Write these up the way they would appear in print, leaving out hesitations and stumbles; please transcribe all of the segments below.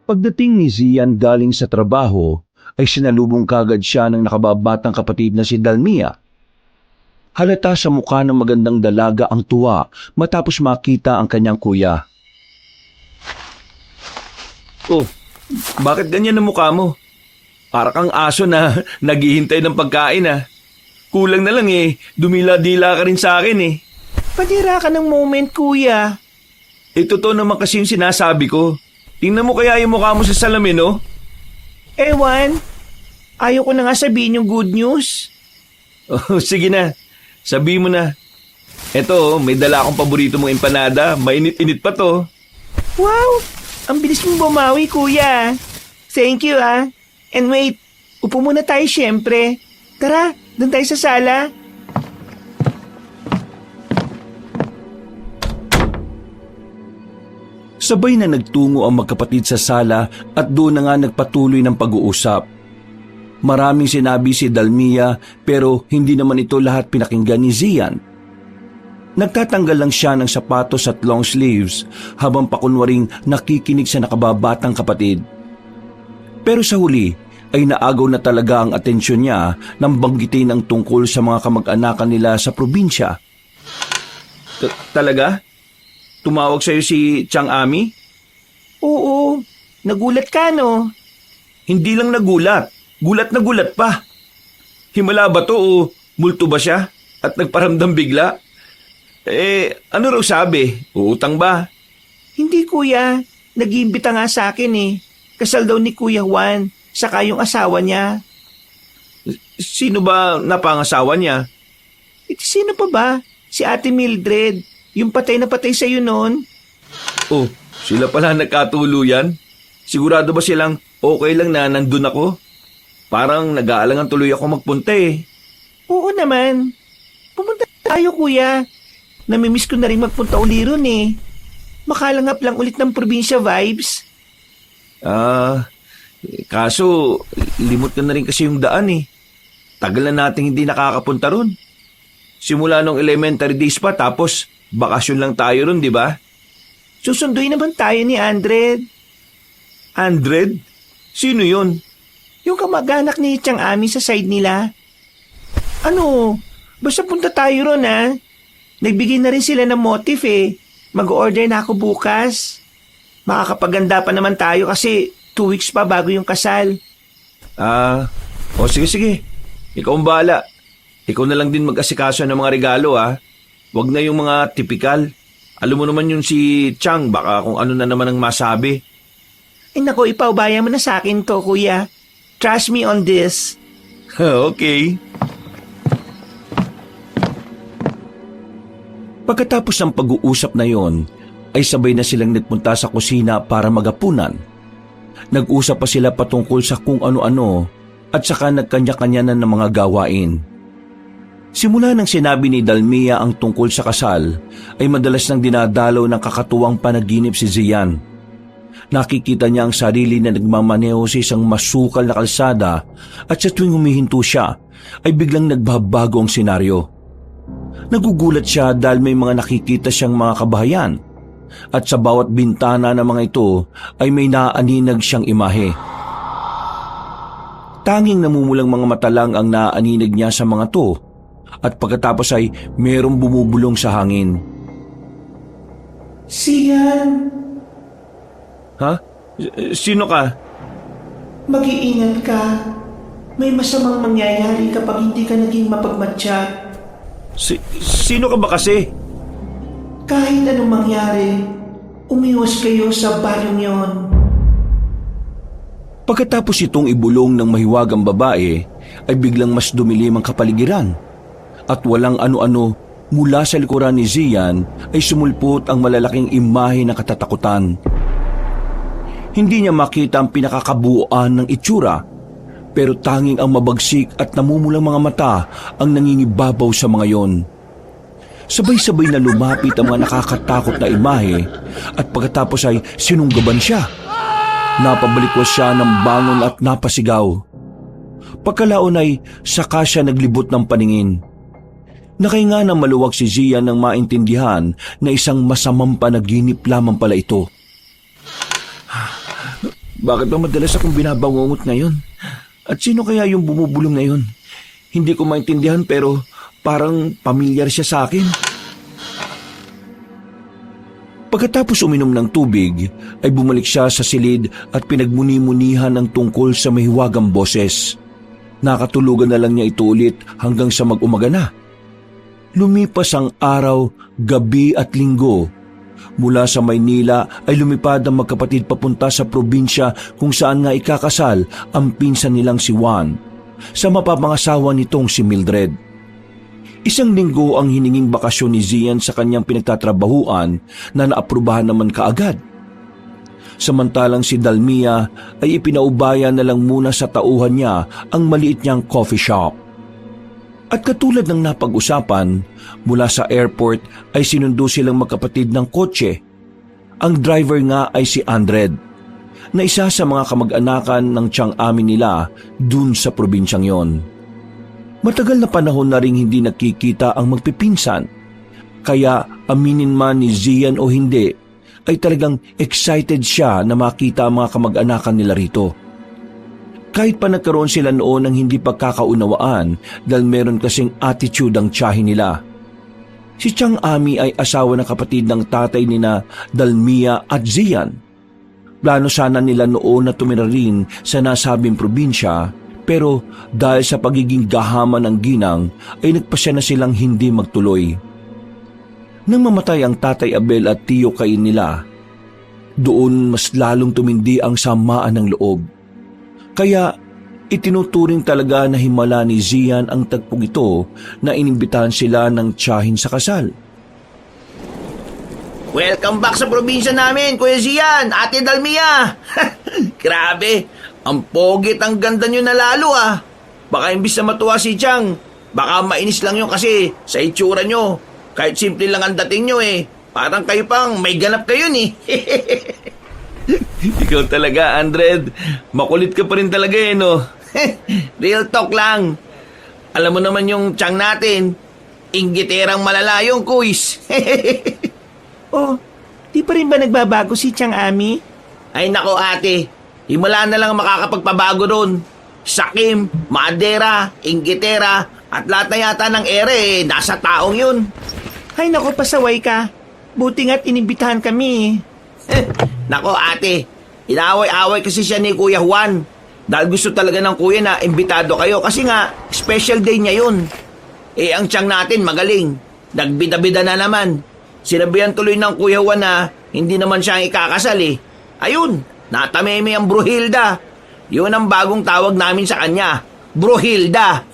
Pagdating ni Zian galing sa trabaho, ay sinalubong kagad siya ng nakababatang kapatid na si Dalmia. Halata sa mukha ng magandang dalaga ang tuwa matapos makita ang kanyang kuya. Oh, bakit ganyan ang mukha mo? Para kang aso na naghihintay ng pagkain ah. Kulang na lang dumila-dila ka rin sa akin eh. Padira ka ng moment, kuya. Totoo naman kasi yung sinasabi ko. Tingnan mo kaya yung mukha mo sa salamin, oh. Ewan, ayaw ko na nga sabihin yung good news. Oh, sige na, sabihin mo na. Eto, may dala akong paborito mong empanada. Mainit-init pa to. Wow, ang bilis mong bumawi, kuya. Thank you, ah. And wait, upo muna tayo syempre. Tara, doon tayo sa sala. Sabay na nagtungo ang magkapatid sa sala at doon na nga nagpatuloy ng pag-uusap. Maraming sinabi si Dalmia pero hindi naman ito lahat pinakinggan ni Zian. Nagtatanggal lang siya ng sapatos at long sleeves habang pakunwaring nakikinig sa nakababatang kapatid. Pero sa huli ay naagaw na talaga ang atensyon niya nang banggitin ang tungkol sa mga kamag-anakan nila sa probinsya. Talaga? Tumawag sa'yo si Chang Ami? Oo, nagulat ka, no? Hindi lang nagulat. Gulat na gulat pa. Himala ba to o multo ba siya? At nagparamdam bigla? Ano raw sabi? Uutang ba? Hindi, kuya. Nag-iimbita nga sa akin eh. Kasal daw ni Kuya Juan, saka yung asawa niya. Sino ba napangasawa niya? Sino pa ba? Si Ate Mildred. Yung patay na patay sa'yo noon. Oh, sila pala nagkatuluyan? Sigurado ba silang okay lang na nandun ako? Parang nag-aalangan tuloy ako magpunta eh. Oo naman. Pumunta tayo, kuya. Namimiss ko na rin magpunta uli ron eh. Makalangap lang ulit ng probinsya vibes. Kaso limot na rin kasi yung daan eh. Tagal na nating hindi nakakapunta ron. Simula nung elementary days pa tapos bakasyon lang tayo ron, di ba? Susunduin naman tayo ni Andred. Andred? Sino yun? Yung kamag-anak ni Chang Ami sa side nila. Ano? Basta punta tayo ron ha. Nagbigay na rin sila ng motif eh. Mag-order na ako bukas. Makakapaganda pa naman tayo kasi 2 weeks pa bago yung kasal. Sige. Ikaw ang bahala. Ikaw na lang din mag-asikaso ng mga regalo ha. Wag na yung mga tipikal. Alam mo naman yung si Chang, baka kung ano na naman ang masabi. Ay nako, ipaubaya mo na sa akin to, kuya. Trust me on this. Okay. Pagkatapos ng pag-uusap na yon, ay sabay na silang nagpunta sa kusina para magapunan. Nag-usap pa sila patungkol sa kung ano-ano at saka nagkanya-kanya na ng mga gawain. Simula nang sinabi ni Dalmia ang tungkol sa kasal, ay madalas nang dinadalaw ng kakatuwang panaginip si Zian. Nakikita niya ang sarili na nagmamaneho sa isang masukal na kalsada at sa tuwing humihinto siya, ay biglang nagbabago ang senaryo. Nagugulat siya dahil may mga nakikita siyang mga kabahayan at sa bawat bintana ng mga ito ay may naaaninag siyang imahe. Tanging namumulang mga mata lang ang naaaninag niya sa mga to at pagkatapos ay mayroong bumubulong sa hangin. Zian, Ha? Sino ka? mag-iingat ka. May masamang mangyayari kapag hindi ka naging mapagmatya. Sino ka ba kasi? Kahit anong mangyari, umiwas kayo sa baryong yon. Pagkatapos itong ibulong ng mahiwagang babae, ay biglang mas dumilim ang kapaligiran. At walang ano-ano, mula sa likuran ni Zian ay sumulpot ang malalaking imahe ng katatakutan. Hindi niya makita ang pinakakabuuan ng itsura, pero tanging ang mabagsik at namumulang mga mata ang nangingibabaw sa mga yon. Sabay-sabay na lumapit ang mga nakakatakot na imahe at pagkatapos ay sinunggaban siya. Napabalikwas siya ng bangon at napasigaw. Pagkalaon ay saka siya naglibot ng paningin. Nakahinga ng maluwag si Zian nang maintindihan na isang masamang panaginip lamang pala ito. Bakit ba madalas akong binabangungot ngayon? At sino kaya yung bumubulong ngayon? Hindi ko maintindihan pero parang pamilyar siya sa akin. Pagkatapos uminom ng tubig, ay bumalik siya sa silid at pinagmuni-munihan ng tungkol sa mahiwagang boses. Nakatulugan na lang niya ito ulit hanggang sa mag-umaga na. Lumipas ang araw, gabi at linggo. Mula sa Maynila ay lumipad ang magkapatid papunta sa probinsya kung saan nga ikakasal ang pinsan nilang si Juan sa mapapangasawa nitong si Mildred. Isang linggo ang hininging bakasyon ni Zian sa kanyang pinagtatrabahuan na naaprubahan naman kaagad. Samantalang si Dalmia ay ipinaubaya na lang muna sa tauhan niya ang maliit niyang coffee shop. At katulad ng napag-usapan, mula sa airport ay sinundo silang magkapatid ng kotse. Ang driver nga ay si Andred, na isa sa mga kamag-anakan ng tiyang amin nila dun sa probinsyang yon. Matagal na panahon na ring hindi nakikita ang magpipinsan, kaya aminin man ni Zian o hindi, ay talagang excited siya na makita ang mga kamag-anakan nila rito. Kahit pa nagkaroon sila noon ng hindi pagkakaunawaan dahil meron kasing attitude ang tiyahin nila. Si Tiyang Ami ay asawa ng kapatid ng tatay nina Dalmia at Zian. Plano sana nila noon na tumira rin sa nasabing probinsya, pero dahil sa pagiging gahaman ng ginang ay nagpasya na silang hindi magtuloy. Nang mamatay ang tatay Abel at tiyo Cain nila, doon mas lalong tumindi ang samaan ng loob. Kaya itinuturing talaga na himala ni Zian ang tagpong ito na inimbitahan sila ng tiyahin sa kasal. Welcome back sa probinsya namin, Kuya Zian, Ate Dalmia. Grabe, ang pogit, ang ganda nyo na lalo ah. Baka imbis na matuwa si Chang, baka mainis lang yun kasi sa itsura nyo. Kahit simple lang ang dating nyo eh. Parang kayo pang may ganap kayo eh. Ikaw talaga, Andred. Makulit ka pa rin talaga eh, no? Real talk lang. Alam mo naman yung Chang natin, inggiterang malala yung kuis. Oh, di pa rin ba nagbabago si Tiyang Ami? Ay nako ate, himala na lang makakapagpabago ron. Sakim, maadera, inggitera, at lahat na yata ng ere nasa taong yun. Ay nako, pasaway ka. Buti nga't inimbitahan kami. Nako ate, inaway-away kasi siya ni Kuya Juan. Dahil gusto talaga ng kuya na imbitado kayo kasi nga special day niya yun. Eh ang Tiyang natin magaling, nagbida-bida na naman. Sinabihan tuloy ng Kuya Juan na hindi naman siya ang ikakasal eh. Ayun, natameme ang Bruhilda. Yun ang bagong tawag namin sa kanya, Bruhilda.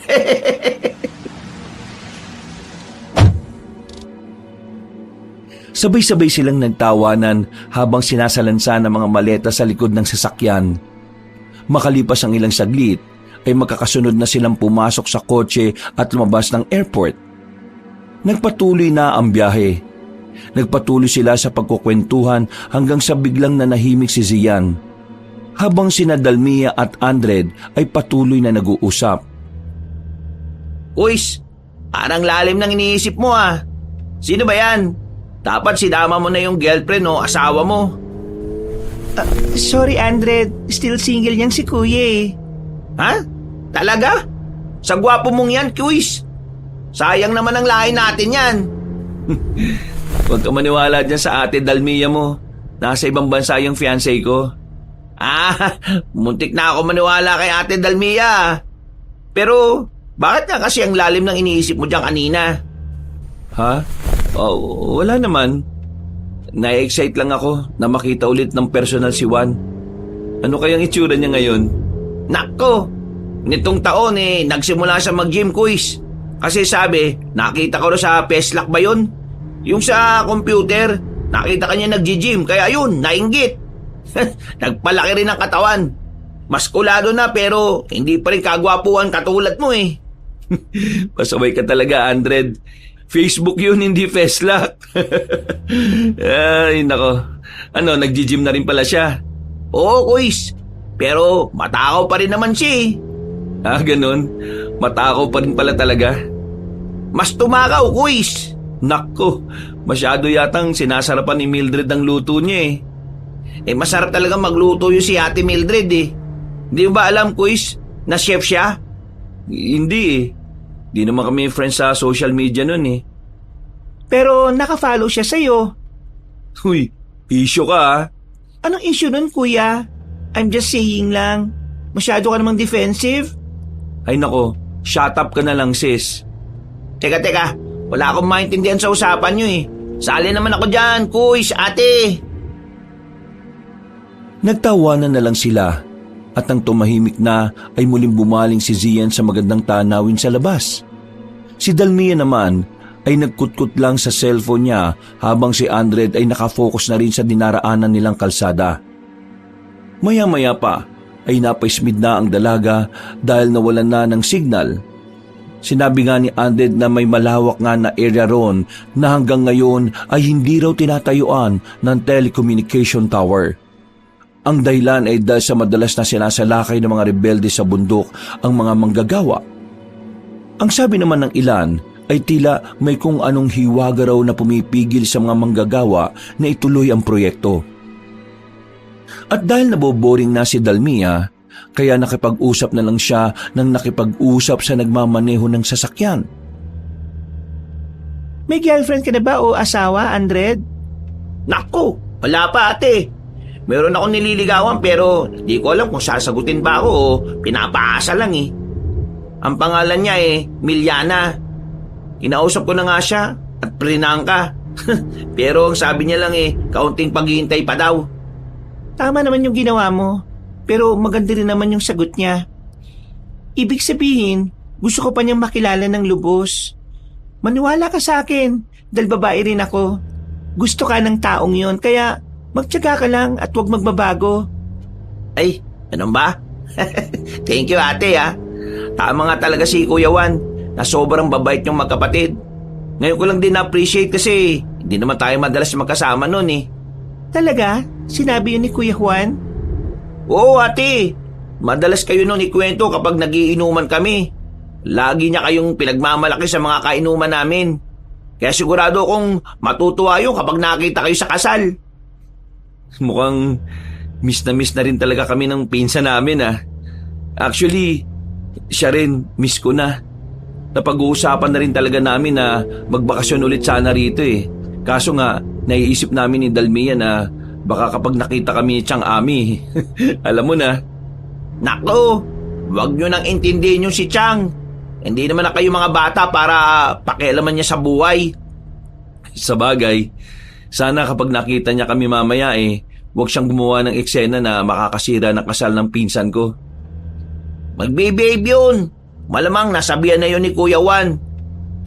Sabay-sabay silang nagtawanan habang sinasalansa ng mga maleta sa likod ng sasakyan. Makalipas ang ilang saglit, ay magkakasunod na silang pumasok sa kotse at lumabas ng airport. Nagpatuloy na ang biyahe. Nagpatuloy sila sa pagkukwentuhan hanggang sa biglang nanahimik si Zian, habang sina Dalmia at Andred ay patuloy na nag-uusap. Uys, parang lalim ng iniisip mo ah. Sino ba yan? Dapat sinama mo na yung girlfriend o asawa mo. Sorry, Andred. Still single yang si Kuya eh. Ha? Talaga? Sa gwapo mong yan, Kuis. Sayang naman ang lahi natin yan. Huwag ka maniwala dyan sa ate Dalmia mo. Nasa ibang bansa yung fiancé ko. Muntik na ako maniwala kay ate Dalmia. Pero, bakit nga kasi ang lalim ng iniisip mo dyan kanina? Ha? Oh, wala naman. Na-excite lang ako na makita ulit ng personal si Juan. Ano kayang itsura niya ngayon? Nako, nitong taon nagsimula siya mag-gym, Kuis. Kasi sabi, nakita ko sa Peslak ba yun? Yung sa computer, nakita kanya nag-gym, kaya yun, nainggit. Nagpalaki rin ang katawan. Maskulado na pero hindi pa rin kagwapuan katulad mo eh. Pasaway ka talaga, Andred. Facebook yun, hindi Peslak. Ay, nako. Ano, nag-gym na rin pala siya? Oo, Kuis. Pero matakaw pa rin naman siya eh. Ganun? Matakaw pa rin pala talaga? Mas tumakaw, Kuis. Nako, masyado yatang sinasarapan ni Mildred ang luto niya eh. Masarap talaga magluto yung si Ate Mildred eh. Hindi mo ba alam, Kuis, na chef siya? Hindi eh. Di naman kami friends sa social media nun eh. Pero nakafollow siya sa'yo. Uy, issue ka ah. Anong issue nun, kuya? I'm just saying lang. Masyado ka namang defensive. Ay nako, shut up ka na lang sis. Teka, wala akong maintindihan sa usapan nyo eh. Sali naman ako dyan, Kuis, ate. Nagtawanan na lang sila at nang tumahimik na ay muling bumaling si Zian sa magandang tanawin sa labas. Si Dalmia naman ay nagkutkot lang sa cellphone niya habang si Andred ay nakafocus na rin sa dinaraanan nilang kalsada. Maya-maya pa ay napaismid na ang dalaga dahil nawalan na ng signal. Sinabi nga ni Andred na may malawak nga na area ron na hanggang ngayon ay hindi raw tinatayuan ng telecommunication tower. Ang dahilan ay dahil sa madalas na sinasalakay ng mga rebelde sa bundok ang mga manggagawa. Ang sabi naman ng ilan ay tila may kung anong hiwaga raw na pumipigil sa mga manggagawa na ituloy ang proyekto. At dahil naboboring na si Dalmia, kaya nakipag-usap na lang siya nang nakipag-usap sa nagmamaneho ng sasakyan. May girlfriend ka na ba o asawa, Andred? Naku, wala pa ate. Meron akong nililigawan pero di ko alam kung sasagutin ba ako o pinapaasa lang eh. Ang pangalan niya Miliana. Kinausap ko na nga siya at prinangka. Pero ang sabi niya lang kaunting paghihintay pa daw. Tama naman yung ginawa mo. Pero maganda rin naman yung sagot niya. Ibig sabihin, gusto ko pa niyang makilala ng lubos. Maniwala ka sa akin, dahil babae rin ako. Gusto ka ng taong yon, kaya magtiyaga ka lang at huwag magbabago. Ay, ano ba? Thank you ate ha. Tama nga talaga si Kuya Juan na sobrang babait niyong magkapatid. Ngayon ko lang din na-appreciate kasi hindi naman tayo madalas magkasama noon eh. Talaga? Sinabi yun ni Kuya Juan? Oo ate, madalas kayo noon ikwento kapag nagiinuman kami. Lagi niya kayong pinagmamalaki sa mga kainuman namin. Kaya sigurado kong matutuwa yun kapag nakita kayo sa kasal. Mukhang miss na rin talaga kami ng pinsan namin ah. Actually, siya rin miss ko na. Napag-uusapan na rin talaga namin na magbakasyon ulit sana rito eh. Kaso nga, naiisip namin ni Dalmia na baka kapag nakita kami ni Chang Ami, alam mo na. Nako, wag nyo nang intindihin yung si Chang. Hindi naman na kayo mga bata para pakialaman niya sa buhay. Sa bagay, sana kapag nakita niya kami mamaya huwag siyang gumawa ng eksena na makakasira ng kasal ng pinsan ko. Magbe-behave yun. Malamang nasabihan na yun ni Kuya Juan.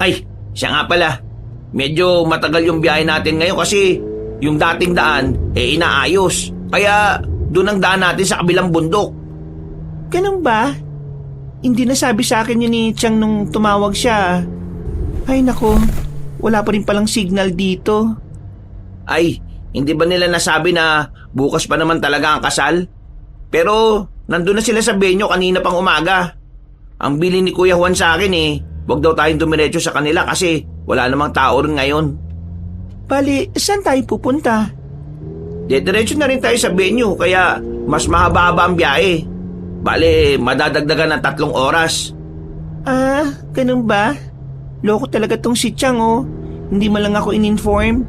Ay, siya nga pala. Medyo matagal yung biyahe natin ngayon kasi yung dating daan inaayos. Kaya doon ang daan natin sa kabilang bundok. Ganun ba? Hindi nasabi sa akin yun ni Chang nung tumawag siya. Ay nako, wala pa rin palang signal dito. Ay, hindi ba nila nasabi na bukas pa naman talaga ang kasal? Pero nandun na sila sa venue kanina pang umaga. Ang bili ni Kuya Juan sa akin huwag daw tayong dumiretso sa kanila kasi wala namang tao rin ngayon. Bali, saan tayo pupunta? Diretso na rin tayo sa venue kaya mas mahaba-haba ang biyahe. Bali, madadagdagan ng 3 oras. Ah, ganun ba? Loko talaga tong si Chang Hindi man lang ako in-inform.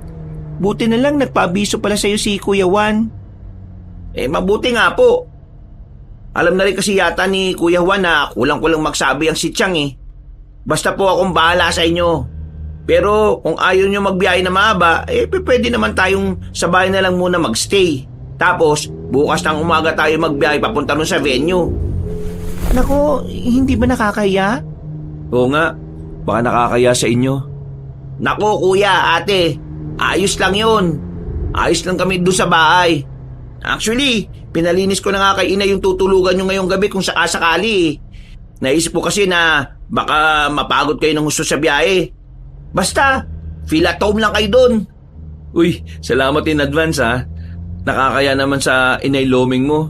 Buti na lang nagpaabiso pala sa'yo si Kuya Juan. Mabuti nga po. Alam na rin kasi yata ni Kuya Juan na kulang-kulang magsabi ang si Chang Basta po akong bahala sa inyo. Pero kung ayaw nyo magbiyahe na mahaba, pwede naman tayong sa bahay na lang muna magstay. Tapos, bukas ng umaga tayo magbiyahe papunta nun sa venue. Nako, hindi ba nakakaya? Oo nga, baka nakakaya sa inyo. Nako kuya, ate, ayos lang yun. Ayos lang kami doon sa bahay. Actually, pinalinis ko na nga kay ina yung tutulugan nyo ngayong gabi kung sakasakali. Naisip ko kasi na baka mapagod kayo ng gusto sa biyahe. Basta, feel at home lang kayo doon. Uy, salamat in advance ha. Nakakaya naman sa inailoming mo.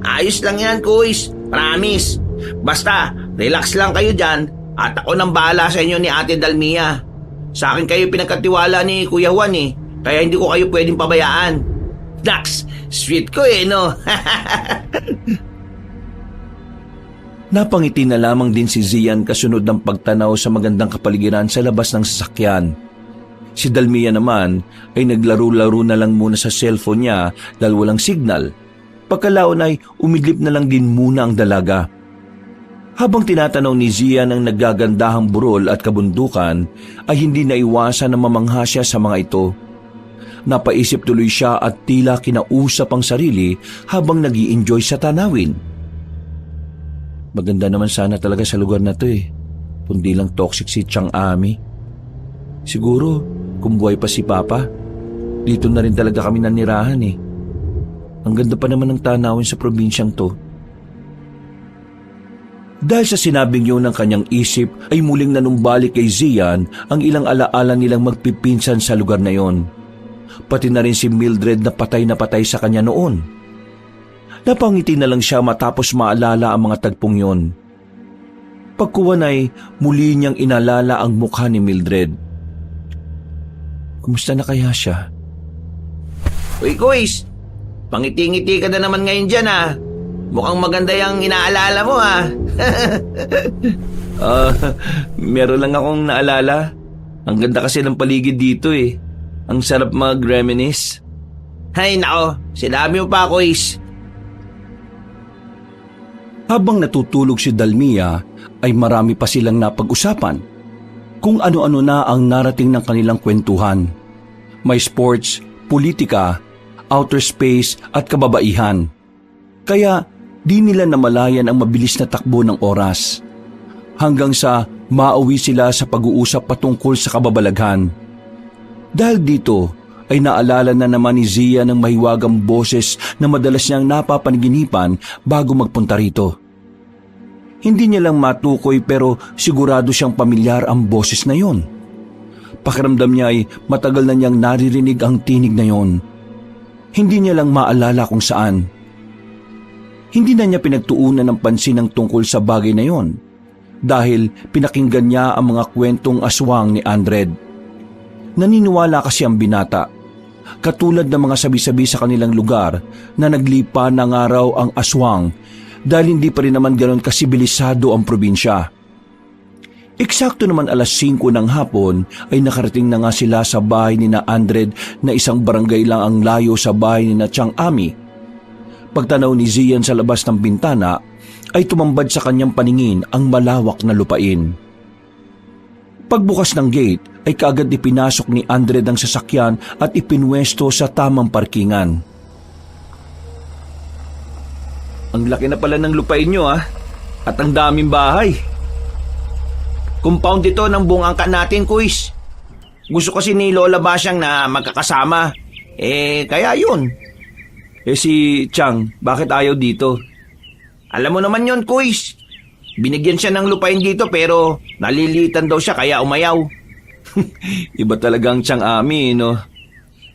Ayos lang yan, kuys. Promise. Basta, relax lang kayo dyan at ako nang bahala sa inyo ni Ate Dalmia. Sa akin kayo pinagkatiwala ni Kuya Juan kaya hindi ko kayo pwedeng pabayaan. Dax, sweet ko no? Napangiti na lamang din si Zian kasunod ng pagtanaw sa magandang kapaligiran sa labas ng sasakyan. Si Dalmia naman ay naglaro-laro na lang muna sa cellphone niya dahil walang signal. Pagkalaon ay umidlip na lang din muna ang dalaga. Habang tinatanaw ni Zian ang naggagandahang burol at kabundukan, ay hindi naiwasan na mamangha siya sa mga ito. Napaisip tuloy siya at tila kinausap ang sarili habang nag-i-enjoy sa tanawin. Maganda naman sana talaga sa lugar na to kundi lang toxic si Chang Ami. Siguro, kung buhay pa si Papa, dito na rin talaga kami nanirahan Ang ganda pa naman ng tanawin sa probinsyang to. Dahil sa sinabing yun ng kanyang isip ay muling nanumbalik kay Zian ang ilang alaala nilang magpipinsan sa lugar na yon. Pati na rin si Mildred na patay sa kanya noon. Napangiti na lang siya matapos maalala ang mga tagpong yon. Pagkuwan ay muli niyang inalala ang mukha ni Mildred. Kumusta na kaya siya? Uy, Kuis, pangiti-ngiti ka na naman ngayon dyan Mukhang maganda yung inaalala mo Meron lang akong naalala. Ang ganda kasi ng paligid dito Ang sarap mag-reminisce. Hay nako, sinabi mo pa, Kuis. Habang natutulog si Dalmia, ay marami pa silang napag-usapan. Kung ano-ano na ang narating ng kanilang kwentuhan. May sports, politika, outer space at kababaihan. Kaya di nila namalayan ang mabilis na takbo ng oras. Hanggang sa mauwi sila sa pag-uusap patungkol sa kababalaghan. Dahil dito ay naalala na naman ni Zia ng mahiwagang boses na madalas niyang napapanaginipan bago magpunta rito. Hindi niya lang matukoy pero sigurado siyang pamilyar ang boses na yon. Pakiramdam niya ay matagal na niyang naririnig ang tinig na yon. Hindi niya lang maalala kung saan. Hindi na niya pinagtuunan ng pansin ang tungkol sa bagay na yon dahil pinakinggan niya ang mga kwentong aswang ni Andred. Naniniwala kasi ang binata, katulad ng mga sabi-sabi sa kanilang lugar na naglipa ng araw ang aswang dahil hindi pa rin naman ganoon kasibilisado ang probinsya. Eksakto naman 5:00 ng hapon ay nakarating na nga sila sa bahay ni na Andred na isang barangay lang ang layo sa bahay ni na Chang Ami. Pagtanaw ni Zian sa labas ng bintana ay tumambad sa kanyang paningin ang malawak na lupain. Pagbukas ng gate ay kaagad ipinasok ni Andred ang sasakyan at ipinwesto sa tamang parkingan. Ang laki na pala ng lupain nyo at ang daming bahay. Compound ito ng buong angka natin, Kuis. Gusto kasi ni Lola Basyang na magkakasama. Kaya yun. Si Chang, bakit ayaw dito? Alam mo naman yun, Kuis. Binigyan siya ng lupain dito pero nalilitan daw siya kaya umayaw. Iba talagang Chang Ami, no?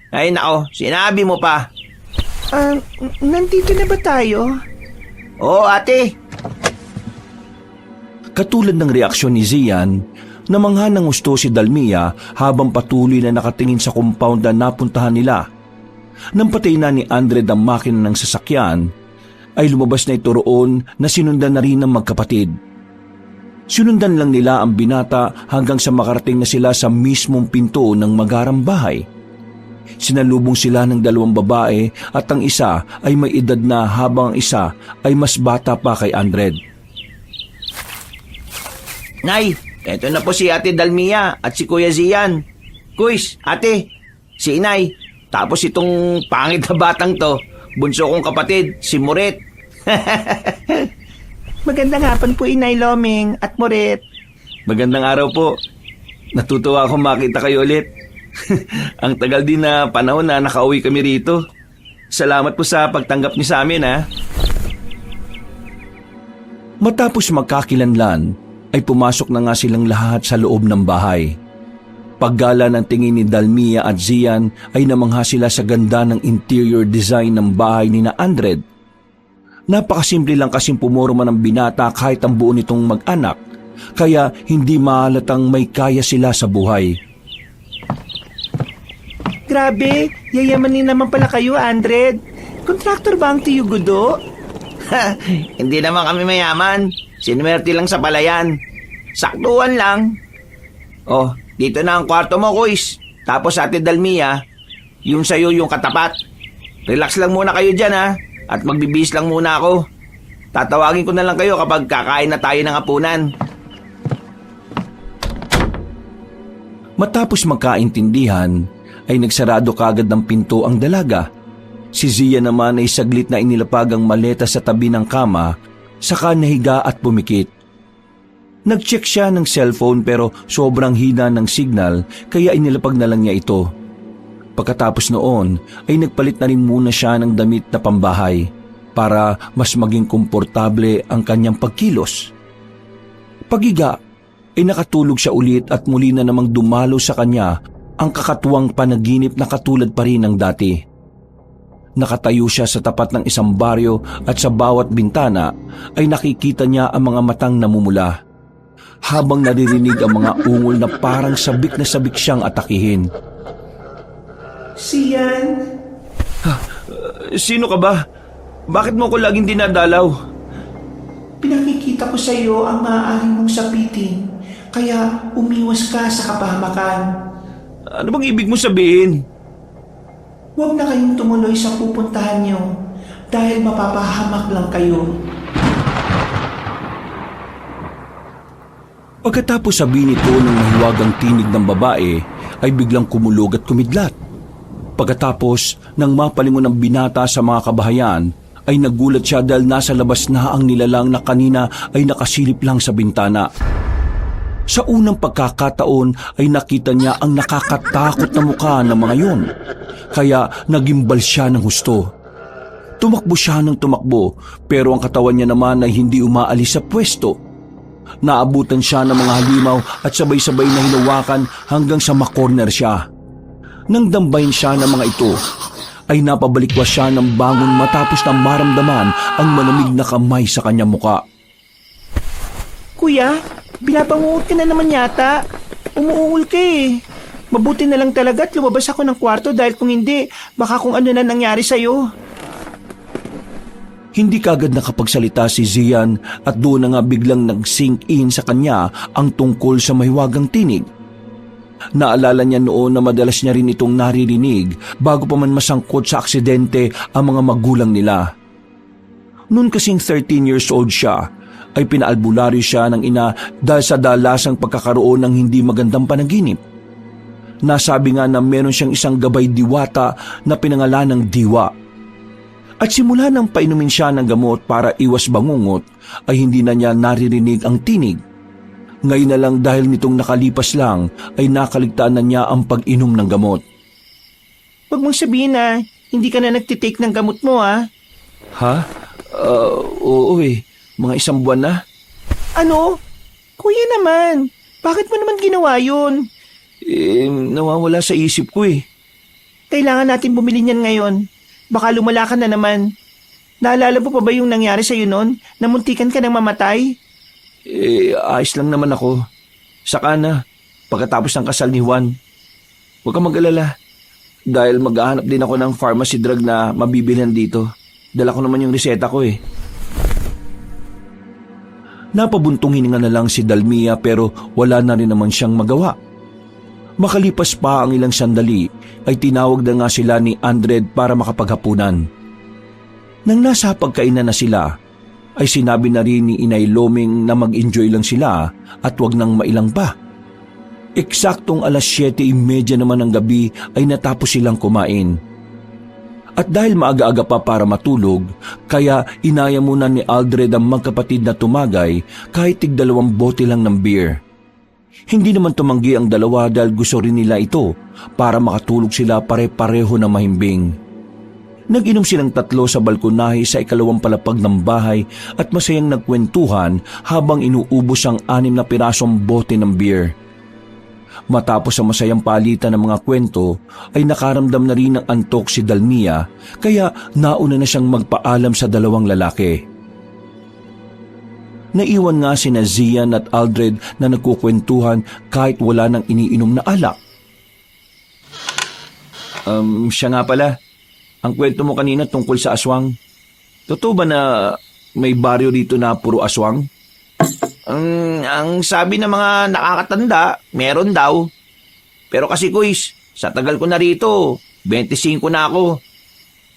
Ay nako, sinabi mo pa. Nandito na ba tayo? Oo, ate. Katulad ng reaksyon ni Zian, namangha ng gusto si Dalmia habang patuloy na nakatingin sa compound na napuntahan nila. Nang patay na ni Andred ang makina ng sasakyan, ay lumabas na ito roon na sinundan na rin ng magkapatid. Sinundan lang nila ang binata hanggang sa makarating na sila sa mismong pinto ng magarang bahay. Sinalubong sila ng 2 babae at ang isa ay may edad na habang ang isa ay mas bata pa kay Andred. Nay, eto na po si Ate Dalmia at si Kuya Zian. Kuis, ate, si Inay. Tapos itong pangit na batang to, bunso kong kapatid, si Moret. Magandang hapon po, Inay Loming at Moret. Magandang araw po. Natutuwa akong makita kayo ulit. Ang tagal din na panahon na nakauwi kami rito. Salamat po sa pagtanggap niyo sa amin, Matapos magkakilanlan, ay pumasok na nga silang lahat sa loob ng bahay. Paggala ng tingin ni Dalmia at Zian ay namangha sila sa ganda ng interior design ng bahay ni na Andred. Napakasimple lang kasing pumorma ng binata kahit ang buo nitong mag-anak, kaya hindi mahalatang may kaya sila sa buhay. Grabe, yayamanin naman pala kayo, Andred. Kontraktor ba ang Tiyo Gudo? Hindi naman kami mayaman. Sinwerte lang sa palayan. Saktuhan lang. Oh, dito na ang kwarto mo, Kuis. Tapos Ate Dalmia, yung sa'yo yung katapat. Relax lang muna kayo dyan, ha? At magbibihis lang muna ako. Tatawagin ko na lang kayo kapag kakain na tayo ng hapunan. Matapos magkaintindihan, ay nagsarado kagad ng pinto ang dalaga. Si Zia naman ay saglit na inilapag ang maleta sa tabi ng kama, saka nahiga at pumikit. Nag-check siya ng cellphone pero sobrang hina ng signal kaya inilapag na lang niya ito. Pagkatapos noon ay nagpalit na rin muna siya ng damit na pambahay para mas maging komportable ang kanyang pagkilos. Pagiga ay nakatulog siya ulit at muli na namang dumalo sa kanya ang kakatuwang panaginip na katulad pa rin ng dati. Nakatayo siya sa tapat ng isang baryo at sa bawat bintana ay nakikita niya ang mga matang namumula. Habang naririnig ang mga ungol na parang sabik na sabik siyang atakihin. Sian? Sino ka ba? Bakit mo ko laging dinadalaw? Pinakikita ko sa iyo ang maaaring mong sapitin, kaya umiwas ka sa kapahamakan. Ano bang ibig mo sabihin? Huwag na kayong tumuloy sa pupuntahan niyo dahil mapapahamak lang kayo. Pagkatapos sabihin ito ng mahiwagang tinig ng babae, ay biglang kumulog at kumidlat. Pagkatapos nang mapalingon ng binata sa mga kabahayan, ay nagulat siya dahil nasa labas na ang nilalang na kanina ay nakasilip lang sa bintana. Sa unang pagkakataon ay nakita niya ang nakakatakot na mukha ng mga yon, kaya nagimbal siya ng husto. Tumakbo siya ng tumakbo pero ang katawan niya naman ay hindi umaalis sa pwesto. Naabutan siya ng mga halimaw at sabay-sabay na hinawakan hanggang sa makorner siya. Nang dambayin siya ng mga ito, ay napabalikwas siya ng bangon matapos na maramdaman ang malamig na kamay sa kanyang muka. Kuya, binabangungot ka na naman yata. Umuungol ka eh. Mabuti na lang talaga at lumabas ako ng kwarto dahil kung hindi, baka kung ano na nangyari sa'yo. Hindi kagad nakapagsalita si Zian at doon na nga biglang nag-sink in sa kanya ang tungkol sa mahiwagang tinig. Naalala niya noon na madalas niya rin itong naririnig bago pa man masangkot sa aksidente ang mga magulang nila. Noon kasing 13 years old siya, ay pinaalbularyo siya ng ina dahil sa dalasang pagkakaroon ng hindi magandang panaginip. Nasabi nga na meron siyang isang gabay diwata na pinangalan ng Diwa. At simula nang painumin siya ng gamot para iwas bangungot, ay hindi na niya naririnig ang tinig. Ngayon na lang dahil nitong nakalipas lang, ay nakaligtaan na niya ang pag-inom ng gamot. Huwag mong sabihin na hindi ka na nagtitake ng gamot mo ah. Ha? Oo eh. Mga 1 buwan na. Ano? Kuya naman, bakit mo naman ginawa yun? Nawawala sa isip ko eh. Kailangan natin bumili niyan ngayon. Baka lumala ka na naman. Naalala mo pa ba yung nangyari sa'yo noon? Namuntikan ka ng mamatay? Ayos lang naman ako. Saka na, pagkatapos ng kasal ni Juan. Huwag kang mag-alala. Dahil maghahanap din ako ng pharmacy drug na mabibilhan dito. Dala ko naman yung reseta ko eh. Napabuntong hininga na lang si Dalmia pero wala na rin naman siyang magawa. Makalipas pa ang ilang sandali ay tinawag na nga sila ni Andred para makapaghapunan. Nang nasa pagkainan na sila, ay sinabi na rin ni Inay Loming na mag-enjoy lang sila at wag nang mailang pa. Eksaktong 7:30 naman ng gabi ay natapos silang kumain. At dahil maaga-aga pa para matulog, kaya inaya muna ni Aldred ang magkapatid na tumagay kahit tig-2 bote lang ng beer. Hindi naman tumanggi ang dalawa dahil gusto rin nila ito para makatulog sila pare-pareho na mahimbing. Nag-inom silang 3 sa balkonahe sa 2 palapag ng bahay at masayang nagkwentuhan habang inuubos ang 6 na pirasong bote ng beer. Matapos ang masayang palitan ng mga kwento ay nakaramdam na rin ng antok si Dalmia kaya nauna na siyang magpaalam sa 2 lalaki. Naiwan nga sina Zian at Aldred na nagkukwentuhan kahit wala nang iniinom na alak. Siya nga pala. Ang kwento mo kanina tungkol sa aswang. Totoo ba na may baryo dito na puro aswang? Ang sabi ng mga nakakatanda, meron daw. Pero kasi kuis, sa tagal ko na rito, 25 na ako.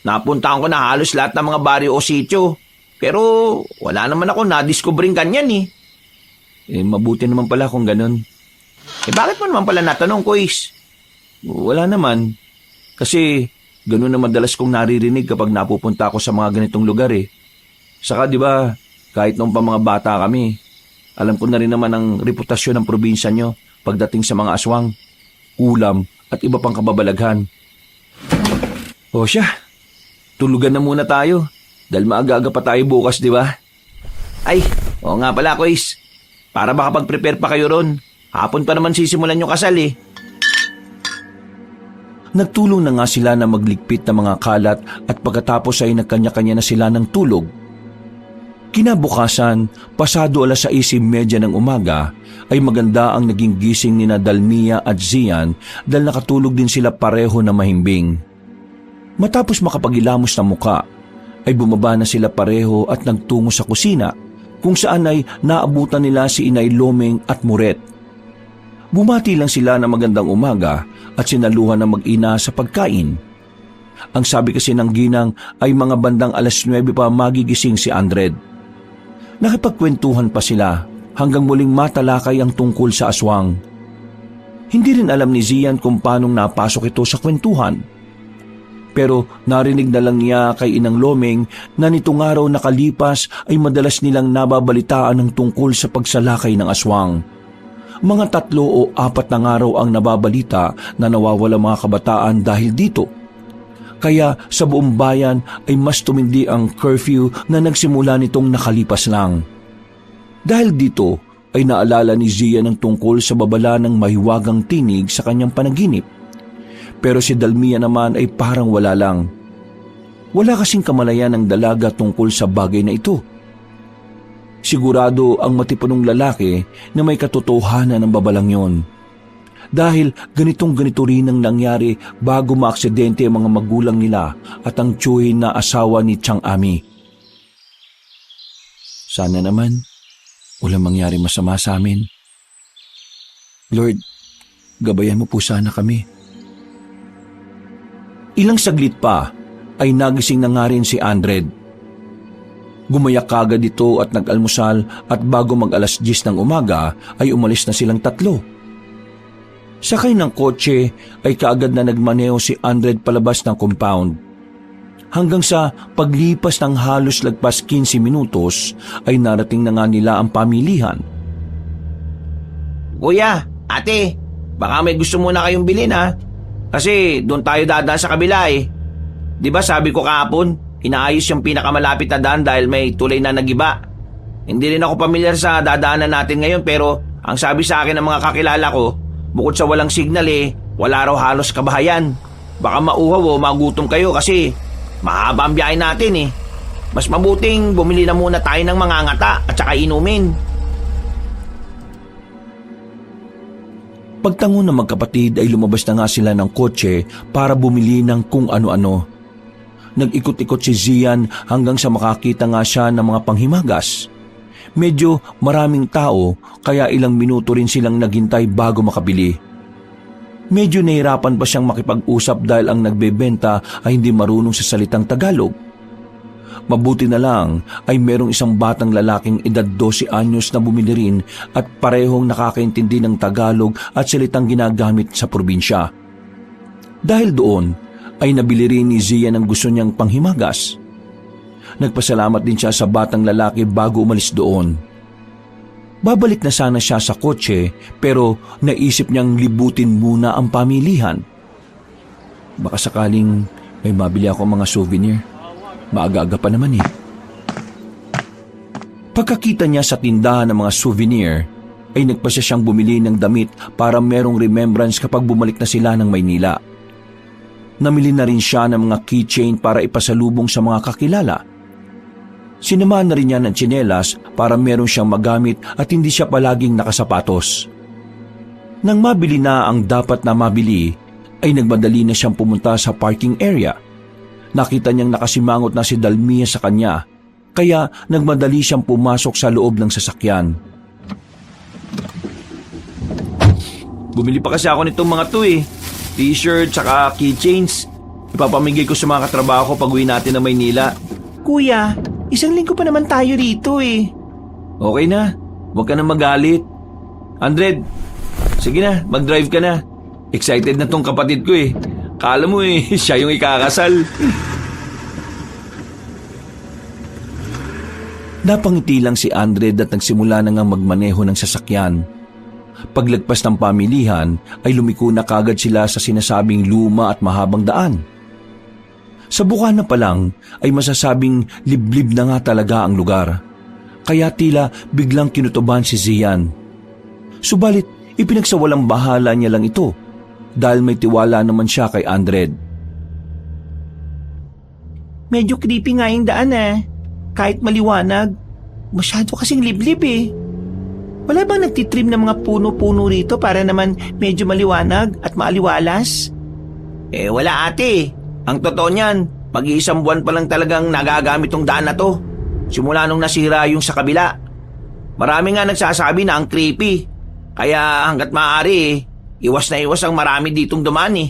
Napuntahan ko na halos lahat ng mga baryo o sityo. Pero wala naman ako na-discovering ganyan eh. Mabuti naman pala kung ganun. Bakit mo naman pala natanong, kuis? Wala naman. Kasi ganun na madalas kong naririnig kapag napupunta ako sa mga ganitong lugar eh. Saka di ba, kahit nung pa mga bata kami, alam ko na rin naman ang reputasyon ng probinsya nyo pagdating sa mga aswang, ulam at iba pang kababalaghan. O siya, tulugan na muna tayo dahil maaga-aga pa tayo bukas, di ba? Ay, oo nga pala, kuis. Para makapag-prepare pa kayo ron. Hapon pa naman sisimulan yung kasal eh. Nagtulong na nga sila na magligpit ng mga kalat at pagkatapos ay nagkanya-kanya na sila ng tulog. Kinabukasan, pasado 6:30 ng umaga, ay maganda ang naging gising ni Dalmia at Zian dahil nakatulog din sila pareho na mahimbing. Matapos makapagilamos ng muka, ay bumaba na sila pareho at nagtungo sa kusina kung saan ay naabutan nila si Inay Lomeng at Muret. Bumati lang sila na magandang umaga at sinaluhan ng mag-ina sa pagkain. Ang sabi kasi ng ginang ay mga bandang 9:00 pa magigising si Andred. Nakipagkwentuhan pa sila hanggang muling matalakay ang tungkol sa aswang. Hindi rin alam ni Zian kung paanong napasok ito sa kwentuhan. Pero narinig na lang niya kay Inang Lomeng na nitong araw nakalipas ay madalas nilang nababalitaan ng tungkol sa pagsalakay ng aswang. Mga 3 o 4 na araw ang nababalita na nawawala mga kabataan dahil dito. Kaya sa buong bayan ay mas tumindi ang curfew na nagsimula nitong nakalipas lang. Dahil dito ay naalala ni Zia ng tungkol sa babala ng mahiwagang tinig sa kanyang panaginip. Pero si Dalmia naman ay parang wala lang. Wala kasing kamalayan ng dalaga tungkol sa bagay na ito. Sigurado ang matipunong lalaki na may katotohanan ng babalang yon. Dahil ganito rin ang nangyari bago maaksidente ang mga magulang nila at ang tiyuhin na asawa ni Chang Ami. Sana naman, walang mangyari masama sa amin. Lord, gabayan mo po sana kami. Ilang saglit pa ay nagising na nga rin si Andred. Gumayak kagad ito at nag-almusal at bago mag-10:00 ng umaga ay umalis na silang 3. Sakay ng kotse ay kaagad na nagmaneho si Andred palabas ng compound. Hanggang sa paglipas ng halos lagpas 15 minutos ay narating na nga nila ang pamilihan. Kuya, ate, baka may gusto muna kayong bilhin ha. Kasi doon tayo dadaan sa kabila eh. Di ba sabi ko kahapon, inaayos yung pinakamalapit na daan dahil may tulay na nagiba. Hindi rin ako pamilyar sa dadaanan natin ngayon pero ang sabi sa akin ng mga kakilala ko, bukod sa walang signal wala raw halos kabahayan. Baka mauhaw o magutom kayo kasi mahaba ang biyahe natin eh. Mas mabuting bumili na muna tayo ng mga ngata at saka inumin. Pagtango ng magkapatid ay lumabas na nga sila ng kotse para bumili ng kung ano-ano. Nag-ikot-ikot si Zian hanggang sa makakita nga siya ng mga panghimagas. Medyo maraming tao kaya ilang minuto rin silang naghintay bago makabili. Medyo nahirapan pa siyang makipag-usap dahil ang nagbebenta ay hindi marunong sa salitang Tagalog. Mabuti na lang ay merong isang batang lalaking edad 12 anyos na bumili rin at parehong nakakaintindi ng Tagalog at salitang ginagamit sa probinsya. Dahil doon ay nabili rin ni Zia ng gusto niyang panghimagas. Nagpasalamat din siya sa batang lalaki bago umalis doon. Babalik na sana siya sa kotse pero naisip niyang libutin muna ang pamilihan. Baka sakaling may mabili ako mga souvenir. Maaga-aga pa naman eh. Pagkakita niya sa tindahan ng mga souvenir, ay nagpasya siyang bumili ng damit para merong remembrance kapag bumalik na sila ng Maynila. Namili na rin siya ng mga keychain para ipasalubong sa mga kakilala. Sinamahan na rin niya ng tsinelas para meron siyang magamit at hindi siya palaging nakasapatos. Nang mabili na ang dapat na mabili, ay nagmadali na siyang pumunta sa parking area. Nakita niyang nakasimangot na si Dalmia sa kanya, kaya nagmadali siyang pumasok sa loob ng sasakyan. Bumili pa kasi ako nitong mga to eh. T-shirt saka keychains. Ipapamigay ko sa mga katrabaho ko pag uwi natin ng Maynila. Kuya, isang linggo pa naman tayo rito eh. Okay na, huwag ka na magalit. 100, sige na, mag-drive ka na. Excited na tong kapatid ko eh. Kala mo eh, siya yung ikakasal. Napangiti lang si Andred at nagsimula na ngang magmaneho ng sasakyan. Paglagpas ng pamilihan ay lumiko na kagad sila sa sinasabing luma at mahabang daan. Sa bukana pa lang ay masasabing liblib na nga talaga ang lugar. Kaya tila biglang kinutuban si Zian. Subalit ipinagsawalang bahala niya lang ito dahil may tiwala naman siya kay Andred. Medyo creepy nga yung daan eh. Kahit maliwanag, masyado kasing liblib eh. Wala bang nagtitrim ng mga puno-puno rito para naman medyo maliwanag at maaliwalas? Wala ate. Ang totoo niyan, mag-iisang buwan pa lang talagang nagagamit tong daan na to. Simula nung nasira yung sa kabila. Marami nga nagsasabi na ang creepy. Kaya hanggat maaari iwas na iwas ang marami ditong dumaan eh.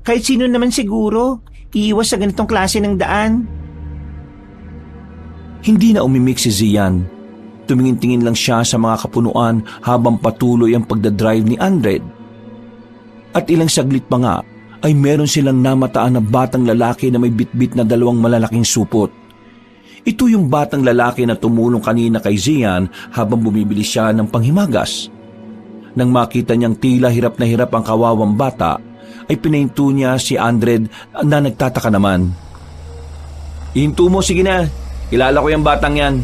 Kahit sino naman siguro, iiwas sa ganitong klase ng daan. Hindi na umimik si Zian. Tumingin-tingin lang siya sa mga kapunuan habang patuloy ang pagdadrive ni Andred. At ilang saglit pa nga ay meron silang namataan na batang lalaki na may bitbit na 2 malalaking supot. Ito yung batang lalaki na tumulong kanina kay Zian habang bumibili siya ng panghimagas. Nang makita niyang tila hirap na hirap ang kawawang bata, ay pinahinto niya si Andred na nagtataka naman. Ihinto mo, sige na. Kilala ko yung batang yan.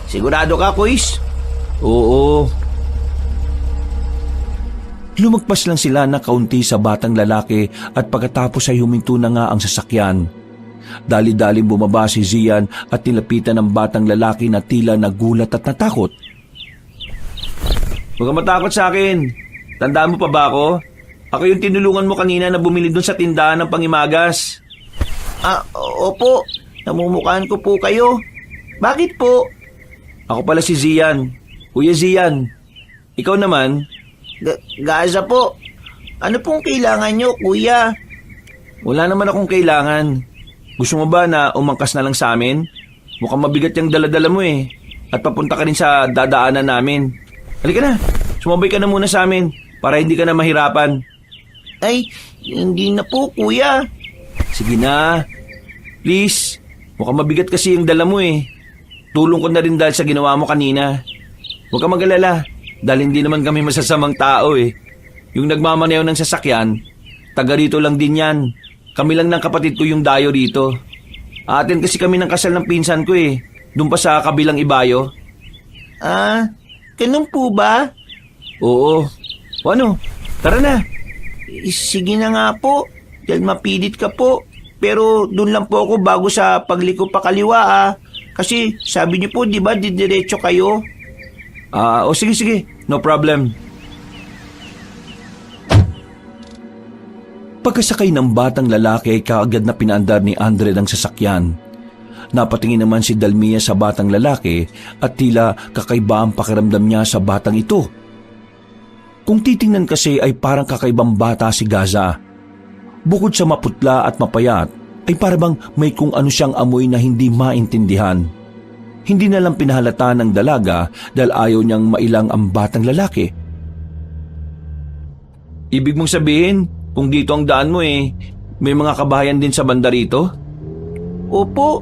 Sigurado ka, Kuis? Oo. Lumagpas lang sila na kaunti sa batang lalaki at pagkatapos ay huminto na nga ang sasakyan. Dali-daling bumaba si Zian at nilapitan ng batang lalaki na tila nagulat at natakot. Huwag kang matakot sa akin. Tandaan mo pa ba ako? Ako yung tinulungan mo kanina na bumili dun sa tindahan ng pangimagas. Opo. Namumukhaan ko po kayo. Bakit po? Ako pala si Zian. Kuya Zian. Ikaw naman? Gaza po. Ano pong kailangan nyo, kuya? Wala naman akong kailangan. Gusto mo ba na umangkas na lang sa amin? Mukhang mabigat yung daladala mo eh. At papunta ka rin sa dadaanan namin. Halika na, sumabay ka na muna sa amin para hindi ka na mahirapan. Ay, hindi na po, kuya. Sige na. Please, mukhang mabigat kasi yung dala mo eh. Tulong ko na rin dahil sa ginawa mo kanina. Huwag kang mag-alala dahil hindi naman kami masasamang tao eh. Yung nagmamaneho ng sasakyan, taga rito lang din yan. Kami lang ng kapatid ko yung dayo rito. Atin kasi kami ng kasal ng pinsan ko eh. Doon pa sa kabilang ibayo. Ganun po ba? Oo. O ano? Tara na. Sige na nga po. Dahil mapilit ka po. Pero doon lang po ako bago sa pagliko pa kaliwa Kasi sabi niyo po, di ba, didiretso kayo? O sige. No problem. Pagkasakay ng batang lalaki ay kaagad na pinaandar ni Andre ang sasakyan. Napatingin naman si Dalmia sa batang lalaki at tila kakaiba ang pakiramdam niya sa batang ito. Kung titingnan kasi ay parang kakaibang bata si Gaza. Bukod sa maputla at mapayat, ay parang may kung ano siyang amoy na hindi maintindihan. Hindi na lang pinahalata ng dalaga dahil ayaw niyang mailang ang batang lalaki. Ibig mong sabihin, kung dito ang daan mo may mga kabahayan din sa banda rito? Opo,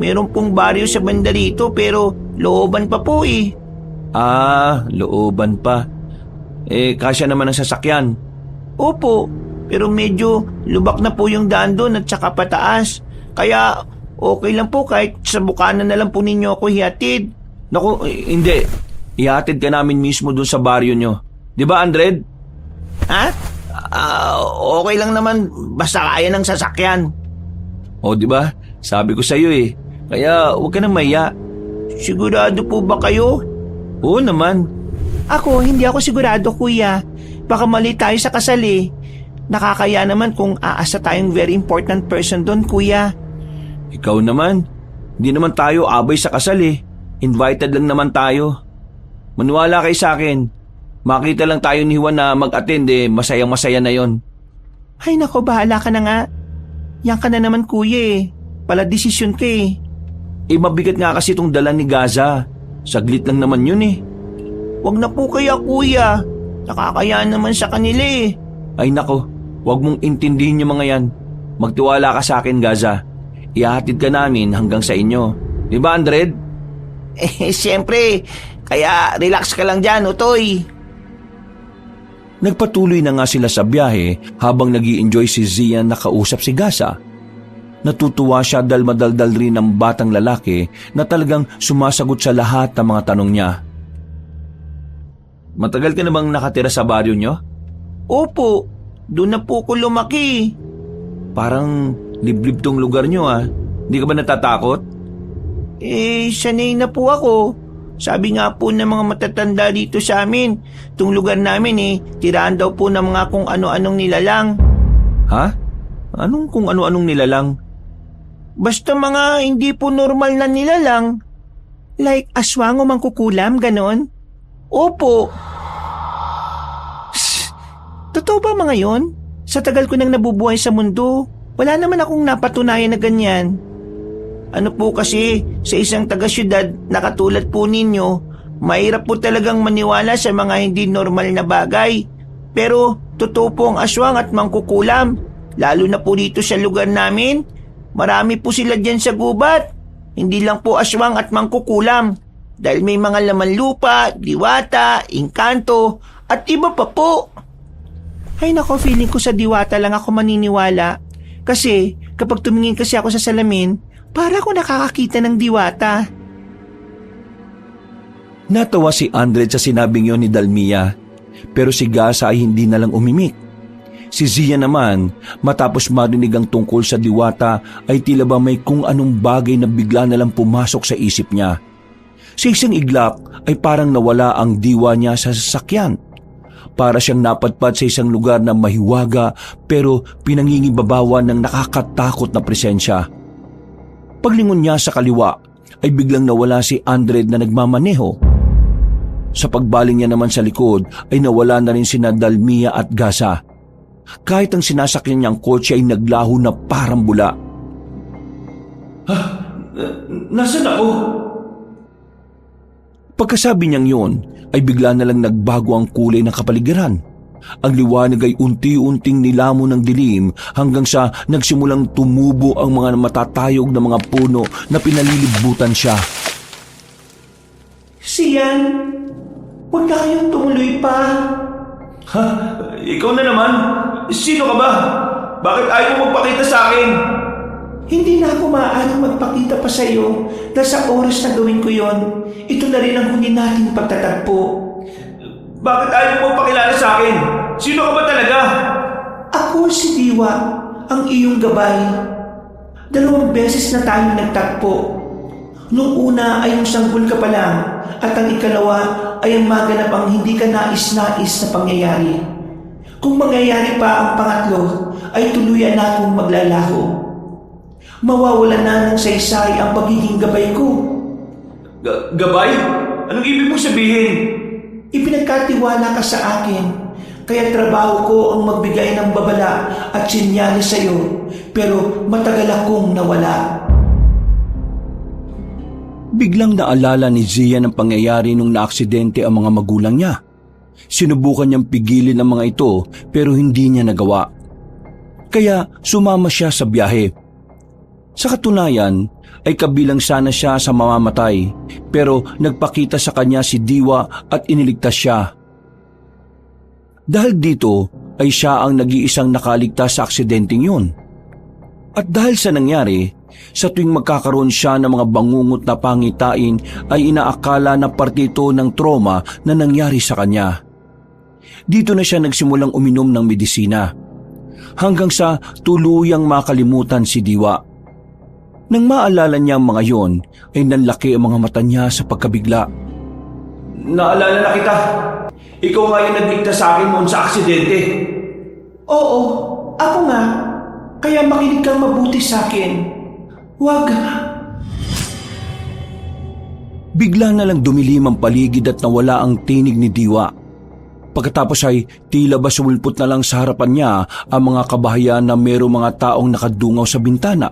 meron pong baryo sa banda rito pero looban pa po eh. Looban pa. Kasya naman ang sasakyan. Opo, pero medyo lubak na po yung daan doon at saka pataas. Kaya okay lang po kahit sa bukana na lang po ninyo ako hihatid. Naku, hindi. Ihatid ka namin mismo doon sa baryo nyo. Di ba, Andred? Okay lang naman basta kaya ng sasakyan. O, di ba? Sabi ko sa iyo Kaya huwag ka nang mahiya. Sigurado po ba kayo? Oo naman. Hindi ako sigurado, kuya. Baka mali tayo sa kasal eh. Nakakaya naman kung aasa tayong very important person doon, kuya. Ikaw naman, hindi naman tayo abay sa kasal eh. Invited lang naman tayo. Maniwala kay sa akin. Makita lang tayo ni Juan na mag-attend eh, masayang-masaya na yon. Ay nako, bahala ka na nga. Yan ka na naman, kuya eh. Pala desisyon ka eh. Eh mabigat nga kasi itong dala ni Gaza. Saglit lang naman yun eh. Wag na po kaya, kuya. Nakakaya naman sa kanila eh. Ay nako, huwag mong intindihin yung mga yan. Magtiwala ka sa akin, Gaza. Ihahatid ka namin hanggang sa inyo. Di ba, Andred? Siyempre, kaya relax ka lang dyan, Utoy. Nagpatuloy na nga sila sa biyahe habang nag-i-enjoy si Zian na kausap si Gaza. Natutuwa siya dahil madaldal rin ng batang lalaki na talagang sumasagot sa lahat ng mga tanong niya. Matagal ka na bang nakatira sa baryo nyo? Opo, doon na po ko lumaki. Parang liblib tong lugar nyo ah. Hindi ka ba natatakot? Sanay na po ako. Sabi nga po ng mga matatanda dito sa amin, itong lugar namin tirahan daw po ng mga kung ano-anong nilalang. Ha? Anong kung ano-anong nilalang? Basta mga hindi po normal na nilalang. Like aswang o mangkukulam, ganon? Opo. Totoo ba mga yon? Sa tagal ko nang nabubuhay sa mundo, wala naman akong napatunayan na ganyan. Ano po kasi, sa isang taga-syudad na katulad po ninyo, mahirap po talagang maniwala sa mga hindi normal na bagay. Pero totoo po ang aswang at mangkukulam, lalo na po dito sa lugar namin. Marami po sila dyan sa gubat. Hindi lang po aswang at mangkukulam, dahil may mga laman lupa, diwata, engkanto, at iba pa po. Ay nako, feeling ko sa diwata lang ako maniniwala. Kasi kapag tumingin kasi ako sa salamin, para ako nakakakita ng diwata. Natawa si Andred sa sinabing yon ni Dalmia, pero si Gaza ay hindi na lang umimik. Si Zia naman, matapos marinig ang tungkol sa diwata, ay tila ba may kung anong bagay na bigla na lang pumasok sa isip niya. Sa isang iglap ay parang nawala ang diwa niya sa sasakyan. Para siyang napadpad sa isang lugar na mahiwaga pero pinangingibabawan ng nakakatakot na presensya. Paglingon niya sa kaliwa ay biglang nawala si Andred na nagmamaneho. Sa pagbaling niya naman sa likod ay nawala na rin sina Dalmia at Gaza. Kahit ang sinasakyan niyang kotse ay naglaho na parang bula. Nasaan ako? Pagkasabi niyang yun, ay bigla na lang nagbago ang kulay ng kapaligiran. Ang liwanag ay unti-unting nilamon ng dilim hanggang sa nagsimulang tumubo ang mga matatayog na mga puno na pinalilibutan siya. Sian, huwag na kayong tumuloy pa. Ha? Ikaw na naman? Sino ka ba? Bakit ayaw mo magpakita sa akin? Hindi na ako maaaring magpakita pa sa iyo dahil sa oras na gawin ko yon, ito na rin ang huli nating pagtatagpo. Bakit ayaw mo magpakilala sa akin? Sino ka ba talaga? Ako si Diwa, ang iyong gabay. 2 beses na tayong nagtagpo. Nung una ay yung sanggol ka pa lang at ang ikalawa ay ang maganap ang hindi ka nais-nais na pangyayari. Kung mangyayari pa ang pangatlo ay tuluyan na akong maglalaho. Mawawala na ng saysay ang pagiging gabay ko. Gabay? Anong ibig mong sabihin? Ipinagkatiwala ka sa akin, kaya trabaho ko ang magbigay ng babala at sinyales sa iyo, pero matagal akong nawala. Biglang naalala ni Zia ng pangyayari nung naaksidente ang mga magulang niya. Sinubukan niyang pigilin ang mga ito pero hindi niya nagawa. Kaya sumama siya sa biyahe. Sa katunayan ay kabilang sana siya sa mamamatay pero nagpakita sa kanya si Diwa at iniligtas siya. Dahil dito ay siya ang nag-iisang nakaligtas sa aksidenteng yun. At dahil sa nangyari, sa tuwing magkakaroon siya ng mga bangungot na pangitain ay inaakala na parte ito ng trauma na nangyari sa kanya. Dito na siya nagsimulang uminom ng medisina hanggang sa tuluyang makalimutan si Diwa. Nang maalala niya ang mga yon, ay nanlaki ang mga mata niya sa pagkabigla. Naalala na kita. Ikaw nga yung nagligtas sa akin noon sa aksidente. Oo, ako nga. Kaya makinig kang mabuti sa akin. Huwag. Bigla na lang dumilim ang paligid at nawala ang tinig ni Diwa. Pagkatapos ay tila ba sumulpot na lang sa harapan niya ang mga kabahayan na mayroong mga taong nakadungaw sa bintana.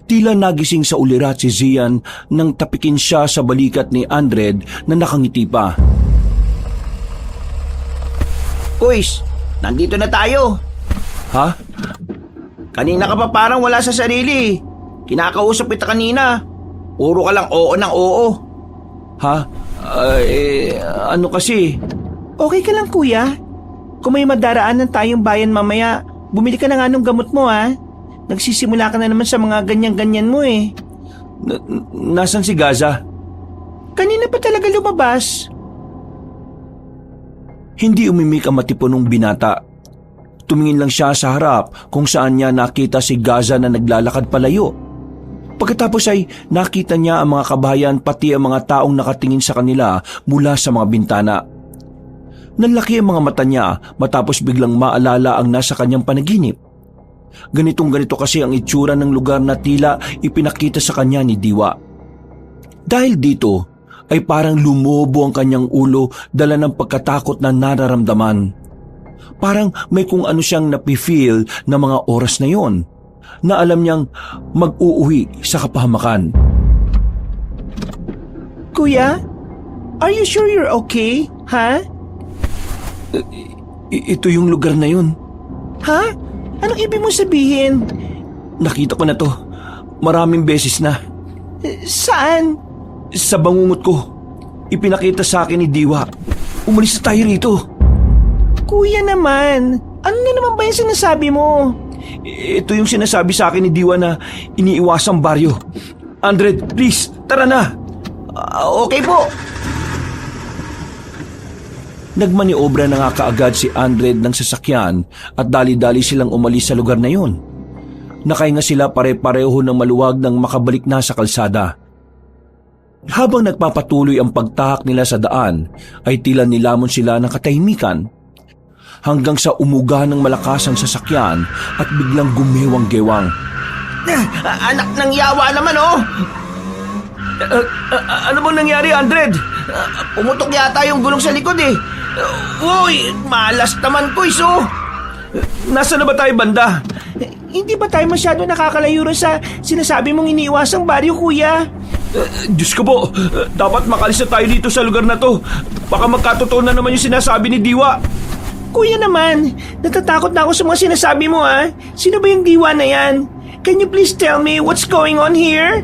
Tila nagising sa ulirat si Zian nang tapikin siya sa balikat ni Andred na nakangiti pa. Kuys, nandito na tayo. Ha? Kanina ka pa parang wala sa sarili. Kinakausap kita kanina. Puro ka lang oo ng oo. Ha? Ano kasi? Okay ka lang kuya? Kung may madaraanan tayong bayan mamaya, bumili ka na nga ng gamot mo ha. Nagsisimula ka na naman sa mga ganyan-ganyan mo eh. Nasaan si Gaza? Kanina pa talaga lumabas. Hindi umimik ang matipunong binata. Tumingin lang siya sa harap kung saan niya nakita si Gaza na naglalakad palayo. Pagkatapos ay nakita niya ang mga kabahayan pati ang mga taong nakatingin sa kanila mula sa mga bintana. Nanlaki ang mga mata niya matapos biglang maalala ang nasa kanyang panaginip. Ganito kasi ang itsura ng lugar na tila ipinakita sa kanya ni Diwa. Dahil dito ay parang lumobo ang kanyang ulo dala ng pagkatakot na nararamdaman. Parang may kung ano siyang napifeel na mga oras na yon na alam niyang mag-uuwi sa kapahamakan. Kuya, are you sure you're okay? Ha? Ito yung lugar na yun. Ha? Anong ibig mo sabihin? Nakita ko na to. Maraming beses na. Saan? Sa bangungot ko. Ipinakita sa akin ni Diwa. Umalis na tayo rito. Kuya naman, ano na naman ba yung sinasabi mo? Ito yung sinasabi sa akin ni Diwa na iniiwasang baryo. Andred, please, tara na. Okay po. Nagmaniobra na nga kaagad si Andred ng sasakyan at dali-dali silang umalis sa lugar na yon. Nakahinga sila pare-pareho ng maluwag nang makabalik na sa kalsada. Habang nagpapatuloy ang pagtahak nila sa daan, ay tila nilamon sila ng katahimikan. Hanggang sa umuga ng malakas ang sasakyan at biglang gumewang-gewang. Anak ng yawa naman oh. Ano bang nangyari, Andred? Pumutok yata yung gulong sa likod eh. Uy, malas naman Kuys oh. Nasaan na ba tayo banda? Hindi ba tayo masyado nakakalayo rin sa sinasabi mong iniiwasang baryo, kuya? Diyos ko po, dapat makalis na tayo dito sa lugar na to. Baka magkatotoo na naman yung sinasabi ni Diwa. Kuya naman, natatakot na ako sa mga sinasabi mo ha. Sino ba yung Diwa na yan? Can you please tell me what's going on here?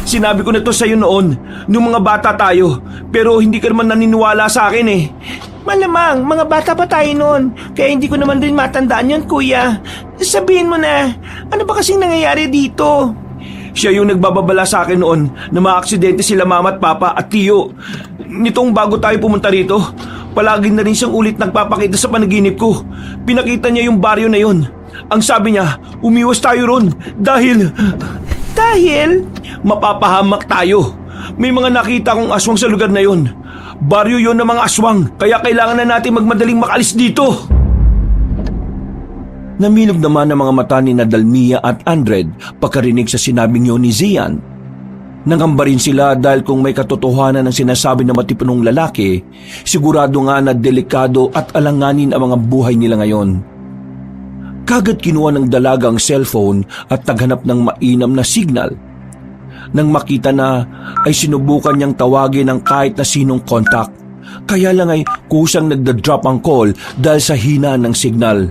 Sinabi ko na to sa'yo noon, nung mga bata tayo. Pero hindi ka naman naniniwala sa akin eh. Malamang, mga bata pa tayo noon. Kaya hindi ko naman din matandaan yun, kuya. Sabihin mo na, ano ba kasing nangyayari dito? Siya yung nagbababala sa akin noon na maaksidente sila mama at papa at tiyo. Nitong bago tayo pumunta rito, palagi na rin siyang ulit nagpapakita sa panaginip ko. Pinakita niya yung baryo na yun. Ang sabi niya, umiwas tayo ron dahil... Dahil? Mapapahamak tayo. May mga nakita kong aswang sa lugar na yun. Baryo yon ng mga aswang, kaya kailangan na natin magmadaling makalis dito. Namilog naman ang mga mata ni Dalmia at Andred pagkarinig sa sinabing yun ni Zian. Nangamba rin sila dahil kung may katotohanan ng sinasabi ng matipunong lalaki, sigurado nga na delikado at alanganin ang mga buhay nila ngayon. Kagad kinuha ng dalaga ang cellphone at naghanap ng mainam na signal. Nang makita na ay sinubukan niyang tawagin ng kahit na sinong kontak. Kaya lang ay kusang nagda-drop ang call dahil sa hina ng signal.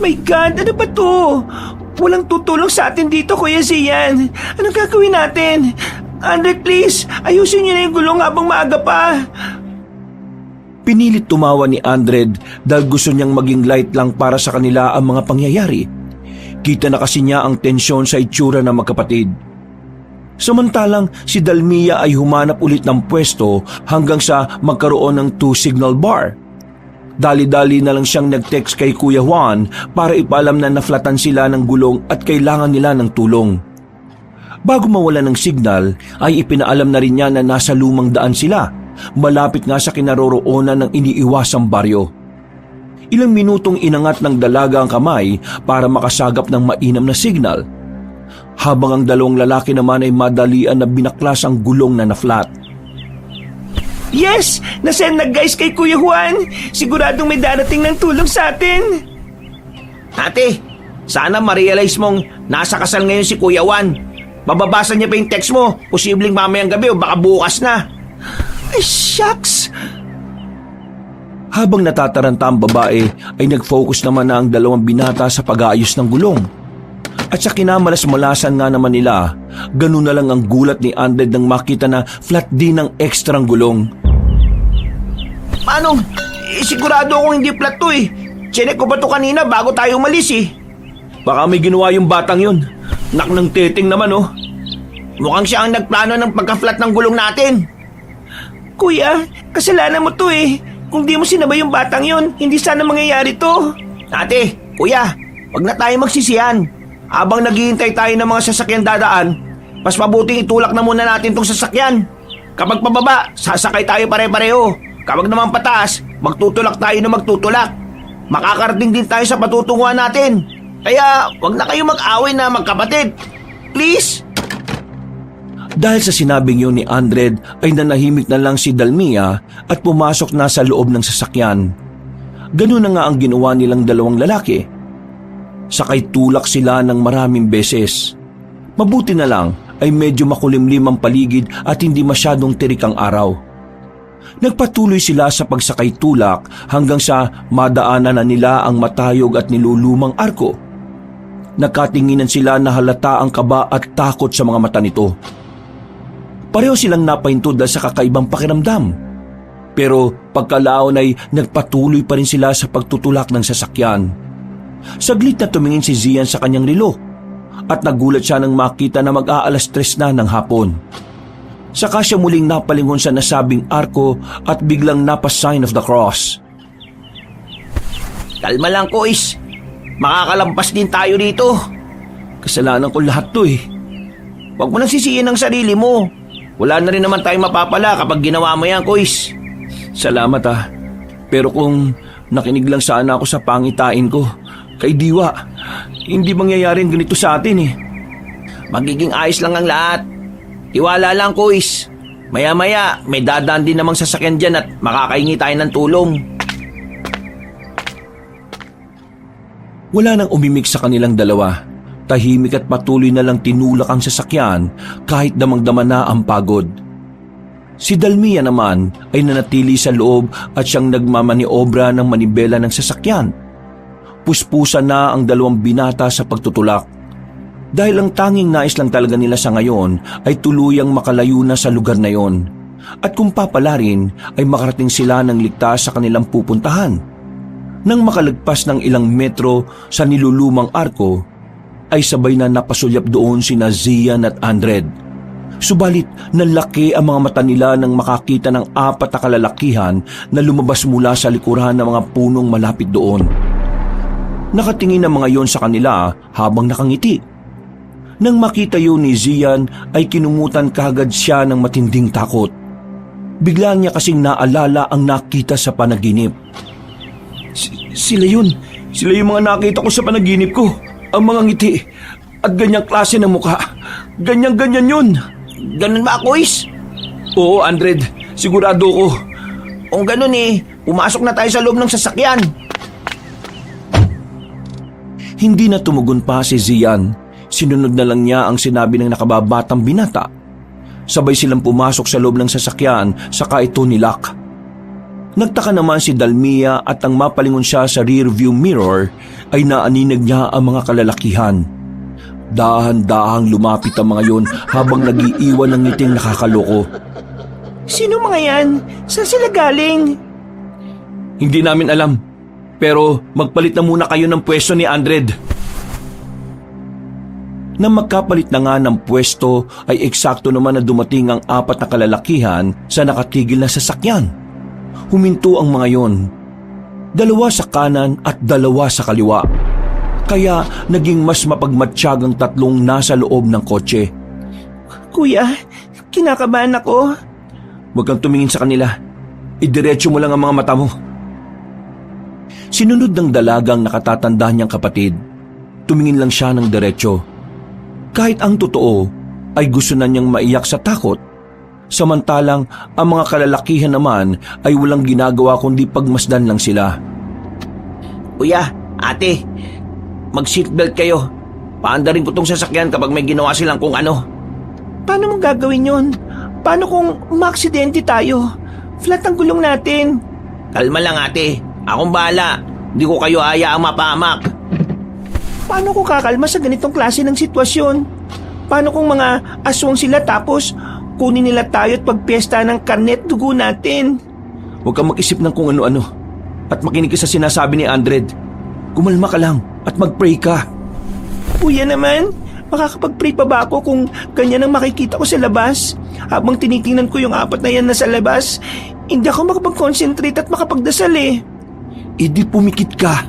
My God, ano ba to? Walang tutulong sa atin dito, Kuya Zian. Anong gagawin natin? Andre, please, ayusin niyo na yung gulong habang maaga pa. Pinilit tumawa ni Andred dahil gusto niyang maging light lang para sa kanila ang mga pangyayari. Kita na kasi niya ang tensyon sa itsura ng magkapatid. Samantalang si Dalmia ay humanap ulit ng pwesto hanggang sa magkaroon ng 2-signal bar. Dali-dali na lang siyang nag-text kay Kuya Juan para ipaalam na naflatan sila ng gulong at kailangan nila ng tulong. Bago mawala ng signal ay ipinaalam na rin niya na nasa lumang daan sila, malapit nga sa kinaroroonan ng iniiwasang baryo. Ilang minutong inangat ng dalaga ang kamay para makasagap ng mainam na signal, habang ang dalawang lalaki naman ay madalian na binaklas ang gulong na na-flat. Yes! Nasend na guys kay Kuya Juan! Siguradong may darating ng tulong sa atin! Ate, sana ma-realize mong nasa kasal ngayon si Kuya Juan. Bababasa niya pa yung text mo. Posibleng mamayang gabi o baka bukas na. Ay, shucks! Habang natataranta ang babae ay nag-focus naman na ang dalawang binata sa pag-aayos ng gulong. At sa kinamalas-malasan nga naman nila, ganun na lang ang gulat ni Andred nang makita na flat din ang ekstrang gulong. Manong, sigurado akong hindi flat to eh. Chinek ko pa to kanina bago tayo umalis eh. Baka may ginawa yung batang yun. Nak ng teting naman oh. Mukhang siya ang nagplano ng pagka-flat ng gulong natin. Kuya, kasalanan mo to eh. Kung di mo sinabay yung batang yon, hindi sana mangyayari to. Ate, kuya, wag na tayo magsisiyan. Habang naghihintay tayo ng mga sasakyan dadaan, mas mabuting itulak na muna natin tong sasakyan. Kapag pababa, sasakay tayo pare-pareho. Kapag naman pataas, magtutulak tayo na magtutulak. Makakarating din tayo sa patutunguhan natin. Kaya wag na kayo mag-away na magkapatid. Please? Dahil sa sinabing yun ni Andred ay nanahimik na lang si Dalmia at pumasok na sa loob ng sasakyan. Ganun na nga ang ginawa nilang dalawang lalaki. Sakay tulak sila ng maraming beses. Mabuti na lang ay medyo makulimlim ang paligid at hindi masyadong tirik ang araw. Nagpatuloy sila sa pagsakay tulak hanggang sa madaanan na nila ang matayog at nilulumang arko. Nagkatinginan sila na halata ang kaba at takot sa mga mata nito. Pareho silang napahinto dahil sa kakaibang pakiramdam. Pero pagkalaon ay nagpatuloy pa rin sila sa pagtutulak ng sasakyan. Saglit na tumingin si Zian sa kanyang relo at nagulat siya nang makita na mag-aalas 3 na ng hapon. Saka siya muling napalingon sa nasabing arko at biglang napa-sign of the cross. Kalma lang, Kois. Makakalampas din tayo dito. Kasalanan ko lahat to eh. Huwag mo nang sisihin ang sarili mo. Wala na rin naman tayong mapapala kapag ginawa mo yan, Kois. Salamat ah. Pero kung nakinig lang sana ako sa pangitain ko, kay Diwa, hindi mangyayari ang ganito sa atin eh. Magiging ayos lang ang lahat. Tiwala lang, Kois. Maya-maya, may dadaan din namang sasakyan dyan at makakaingi tayo ng tulong. Wala nang umimik sa kanilang dalawa. Tahimik at patuloy na lang tinulak ang sasakyan kahit damang-dama na ang pagod. Si Dalmia naman ay nanatili sa loob at siyang nagmamaniobra ng manibela ng sasakyan. Puspusan na ang dalawang binata sa pagtutulak. Dahil ang tanging nais lang talaga nila sa ngayon ay tuluyang makalayo na sa lugar na yon. At kung papala rin ay makarating sila ng ligtas sa kanilang pupuntahan. Nang makalagpas ng ilang metro sa nilulumang arko, ay sabay na napasulyap doon sina Zian at Andred. Subalit nalaki ang mga mata nila nang makakita ng 4 na kalalakihan na lumabas mula sa likuran ng mga punong malapit doon. Nakatingin ang mga yon sa kanila habang nakangiti. Nang makita yun ni Zian ay kinumutan kaagad siya ng matinding takot. Bigla niya kasing naalala ang nakita sa panaginip. Sila yun. Sila yung mga nakita ko sa panaginip ko. Ang mga ngiti at ganyang klase ng mukha. Ganyan-ganyan yun. Ganun ba, Kois? Oo, Andred. Sigurado ko. Kung ganun eh, pumasok na tayo sa loob ng sasakyan. Hindi na tumugon pa si Zian. Sinunod na lang niya ang sinabi ng nakababatang binata. Sabay silang pumasok sa loob ng sasakyan saka ito nilak. Nagtaka naman si Dalmia at nang mapalingon siya sa rear view mirror ay naaninag niya ang mga kalalakihan. Dahan-dahang lumapit ang mga yon habang nag-iiwan ng ngiting nakakaloko. Sino mga yan? Saan sila galing? Hindi namin alam, pero magpalit na muna kayo ng pwesto ni Andred. Nang magkapalit na nga ng pwesto ay eksakto naman na dumating ang 4 na kalalakihan sa nakatigil na sasakyan. Huminto ang mga yon. 2 sa kanan at 2 sa kaliwa. Kaya naging mas mapagmatsyag ang 3 nasa loob ng kotse. Kuya, kinakabahan ako. Huwag kang tumingin sa kanila. Idiretso mo lang ang mga mata mo. Sinunod ng dalagang nakatatanda niyang kapatid. Tumingin lang siya ng diretsyo. Kahit ang totoo ay gusto na niyang maiyak sa takot. Samantalang ang mga kalalakihan naman ay walang ginagawa kundi pagmasdan lang sila. Kuya, ate, mag-seatbelt kayo. Paandarin ko tong sasakyan kapag may ginawa silang kung ano. Paano mong gagawin yon? Paano kung maaksidente tayo? Flat ang gulong natin. Kalma lang ate, akong bahala. Hindi ko kayo hayaang mapahamak. Paano ko kakalma sa ganitong klase ng sitwasyon? Paano kung mga aswang sila tapos kunin nila tayo at pagpiesta ng karnet dugo natin? Huwag kang mag-isip ng kung ano-ano at makinig ka sa sinasabi ni Andred. Kumalma ka lang at mag-pray ka. Kuya naman, makakapag-pray pa ba ako kung ganyan ang makikita ko sa labas? Habang tinitingnan ko yung 4 na yan na sa labas, hindi ako makapag-concentrate at makapagdasal eh. Di pumikit ka.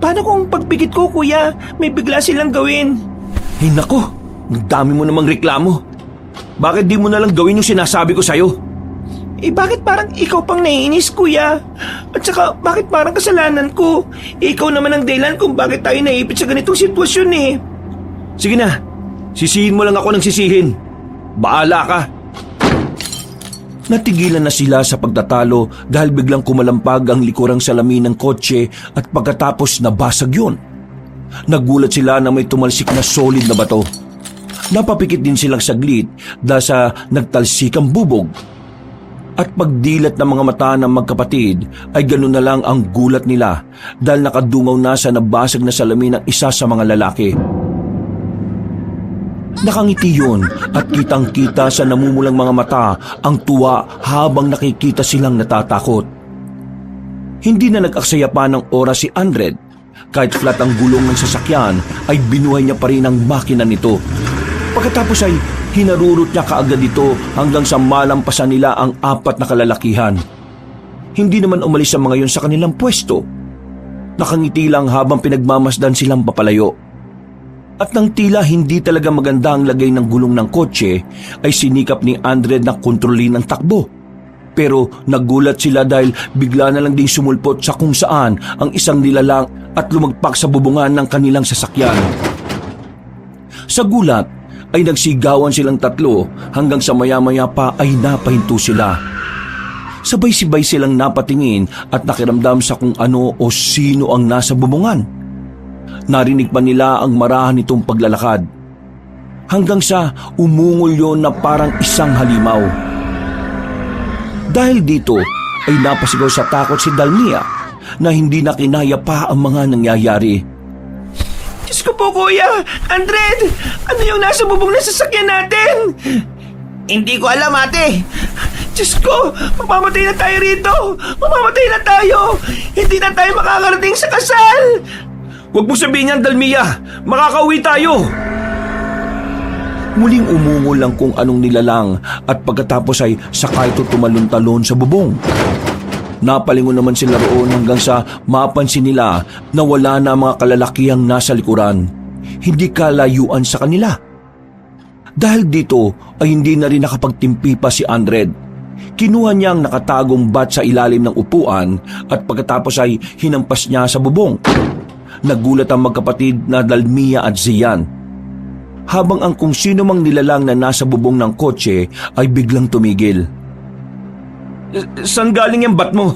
Paano kung pagpikit ko, kuya, may bigla silang gawin? Ay nako, ang dami mo namang reklamo. Bakit di mo na lang gawin yung sinasabi ko sa'yo? Bakit parang ikaw pang naiinis, kuya? At saka, bakit parang kasalanan ko? Ikaw naman ang dahilan kung bakit tayo naipit sa ganitong sitwasyon eh. Sige na, sisihin mo lang ako ng sisihin. Baala ka. Natigilan na sila sa pagtatalo dahil biglang kumalampag ang likurang salamin ng kotse at pagkatapos nabasag yun. Nagulat sila na may tumalsik na solid na bato. Napapikit din silang saglit dahil sa nagtalsikang bubog. At pagdilat ng mga mata ng magkapatid ay ganoon na lang ang gulat nila dahil nakadungaw na sa nabasag na salamin ng isa sa mga lalaki. Nakangiti yun at kitang-kita sa namumulang mga mata ang tuwa habang nakikita silang natatakot. Hindi na nag-aksaya pa ng oras si Andred. Kahit flat ang gulong ng sasakyan ay binuhay niya pa rin ang makina nito. Pagkatapos ay hinarurot niya kaagad ito hanggang sa malampasan nila ang 4 na kalalakihan. Hindi naman umalis ang mga yun sa kanilang pwesto. Nakangiti lang habang pinagmamasdan silang papalayo. At nang tila hindi talaga maganda ang lagay ng gulong ng kotse, ay sinikap ni Andred na kontrolin ang takbo. Pero nagulat sila dahil bigla na lang ding sumulpot sa kung saan ang isang nilalang at lumagpak sa bubungan ng kanilang sasakyan. Sa gulat ay nagsigawan silang tatlo hanggang sa maya-maya pa ay napahinto sila. Sabay-sibay silang napatingin at nakiramdam sa kung ano o sino ang nasa bubungan. Narinig pa nila ang marahan nitong paglalakad. Hanggang sa umungol yon na parang isang halimaw. Dahil dito ay napasigaw sa takot si Dalmia na hindi na kinaya pa ang mga nangyayari. Diyos ko po, kuya! Andred! Ano yung nasa bubong na sasakyan natin? Hindi ko alam ate. Diyos ko! Mamamatay na tayo rito! Mamamatay na tayo! Hindi na tayo makakarating sa kasal! Huwag mo sabihin yan, Dalmia! Makakauwi tayo! Muling umungol lang kung anong nilalang at pagkatapos ay sakay ito tumalon-talon sa bubong. Napalingon naman sila roon hanggang sa mapansin nila na wala na mga kalalakihang nasa likuran. Hindi kalayuan sa kanila. Dahil dito ay hindi na rin nakapagtimpi pa si Andred. Kinuha niya ang nakatagong bat sa ilalim ng upuan at pagkatapos ay hinampas niya sa bubong. Nagulat ang magkapatid na Dalmia at Zian. Habang ang kung sino mang nilalang na nasa bubong ng kotse ay biglang tumigil. Saan galing yung bat mo?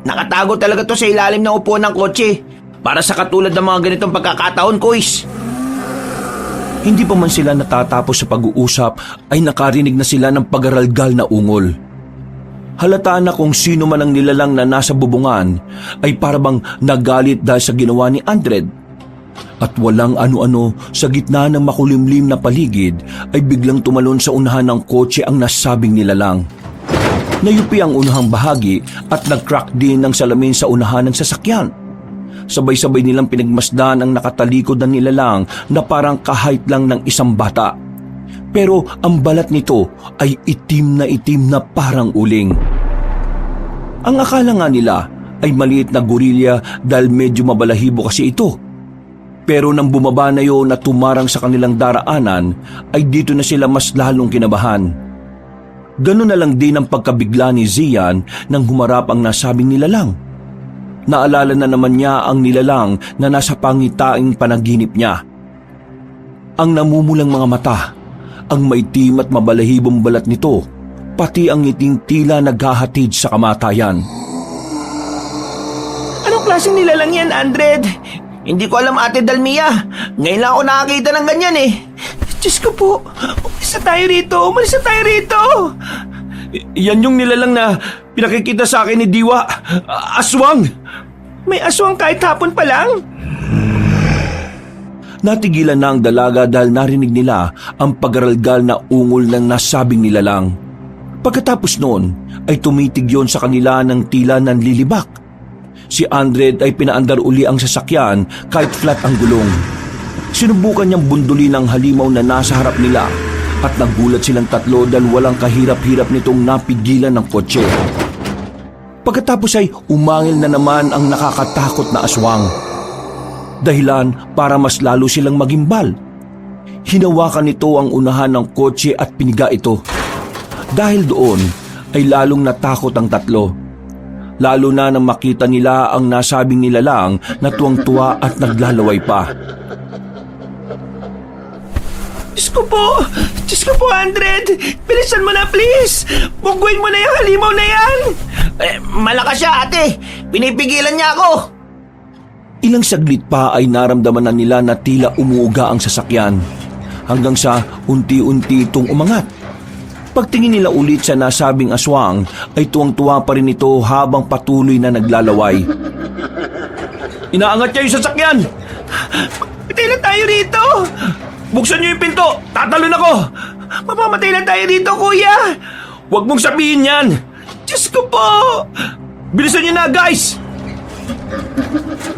Nakatago talaga to sa ilalim ng upuan ng kotse. Para sa katulad ng mga ganitong pagkakataon, Kuis. Hindi pa man sila natatapos sa pag-uusap ay nakarinig na sila ng pagaralgal na ungol. Halata na kung sino man ang nilalang na nasa bubungan ay parabang nagalit dahil sa ginawa ni Andred. At walang ano-ano sa gitna ng makulimlim na paligid ay biglang tumalon sa unahan ng kotse ang nasabing nilalang. Nayupi ang unahang bahagi at nag-crack din ng salamin sa unahan ng sasakyan. Sabay-sabay nilang pinagmasdan ang nakatalikod na nilalang na parang kahait lang ng isang bata. Pero ang balat nito ay itim na parang uling. Ang akala nga nila ay maliit na gorilya dahil medyo mabalahibo kasi ito. Pero nang bumaba na yun at tumarang sa kanilang daraanan ay dito na sila mas lalong kinabahan. Ganun na lang din ang pagkabigla ni Zian nang humarap ang nasabing nilalang. Naalala na naman niya ang nilalang na nasa pangitaing panaginip niya. Ang namumulang mga mata, ang maitim at mabalahibong balat nito, pati ang ngiting tila naghahatid sa kamatayan. Anong klaseng nilalang yan, Andred? Hindi ko alam, Ate Dalmia. Ngayon lang ako nakakita ng ganyan eh. Diyos ko po, umalis na tayo rito, umalis na tayo rito. Yan yung nilalang na pinakikita sa akin ni Diwa. Aswang! May aswang kahit hapon pa lang? Natigilan na ang dalaga dahil narinig nila ang pagaralgal na ungol ng nasabing nilalang. Pagkatapos noon ay tumitig yon sa kanila ng tila nanlilibak. Si Andred ay pinaandar uli ang sasakyan kahit flat ang gulong. Sinubukan niyang bundulin ang halimaw na nasa harap nila at nagulat silang tatlo dahil walang kahirap-hirap nitong napigilan ng kotse. Pagkatapos ay umangil na naman ang nakakatakot na aswang. Dahilan para mas lalo silang magimbal. Hinawakan nito ang unahan ng kotse at piniga ito. Dahil doon ay lalong natakot ang tatlo. Lalo na nang makita nila ang nasabing nilalang na tuwang-tuwa at naglalaway pa. Diyos ko po, Andred! Bilisan mo na, please! Bugwin mo na yung halimaw na yan! Malakas siya, ate. Pinipigilan niya ako. Ilang saglit pa ay naramdaman na nila na tila umuuga ang sasakyan. Hanggang sa unti-unti itong umangat. Pagtingin nila ulit sa nasabing aswang ay tuwang-tuwa pa rin ito habang patuloy na naglalaway. Inaangat niya yung sasakyan! Patay na tayo rito! Buksan niyo yung pinto! Tatalon ako! Mamamatay na tayo rito, kuya! Huwag mong sabihin yan! Diyos ko po! Bilisan niyo na, guys!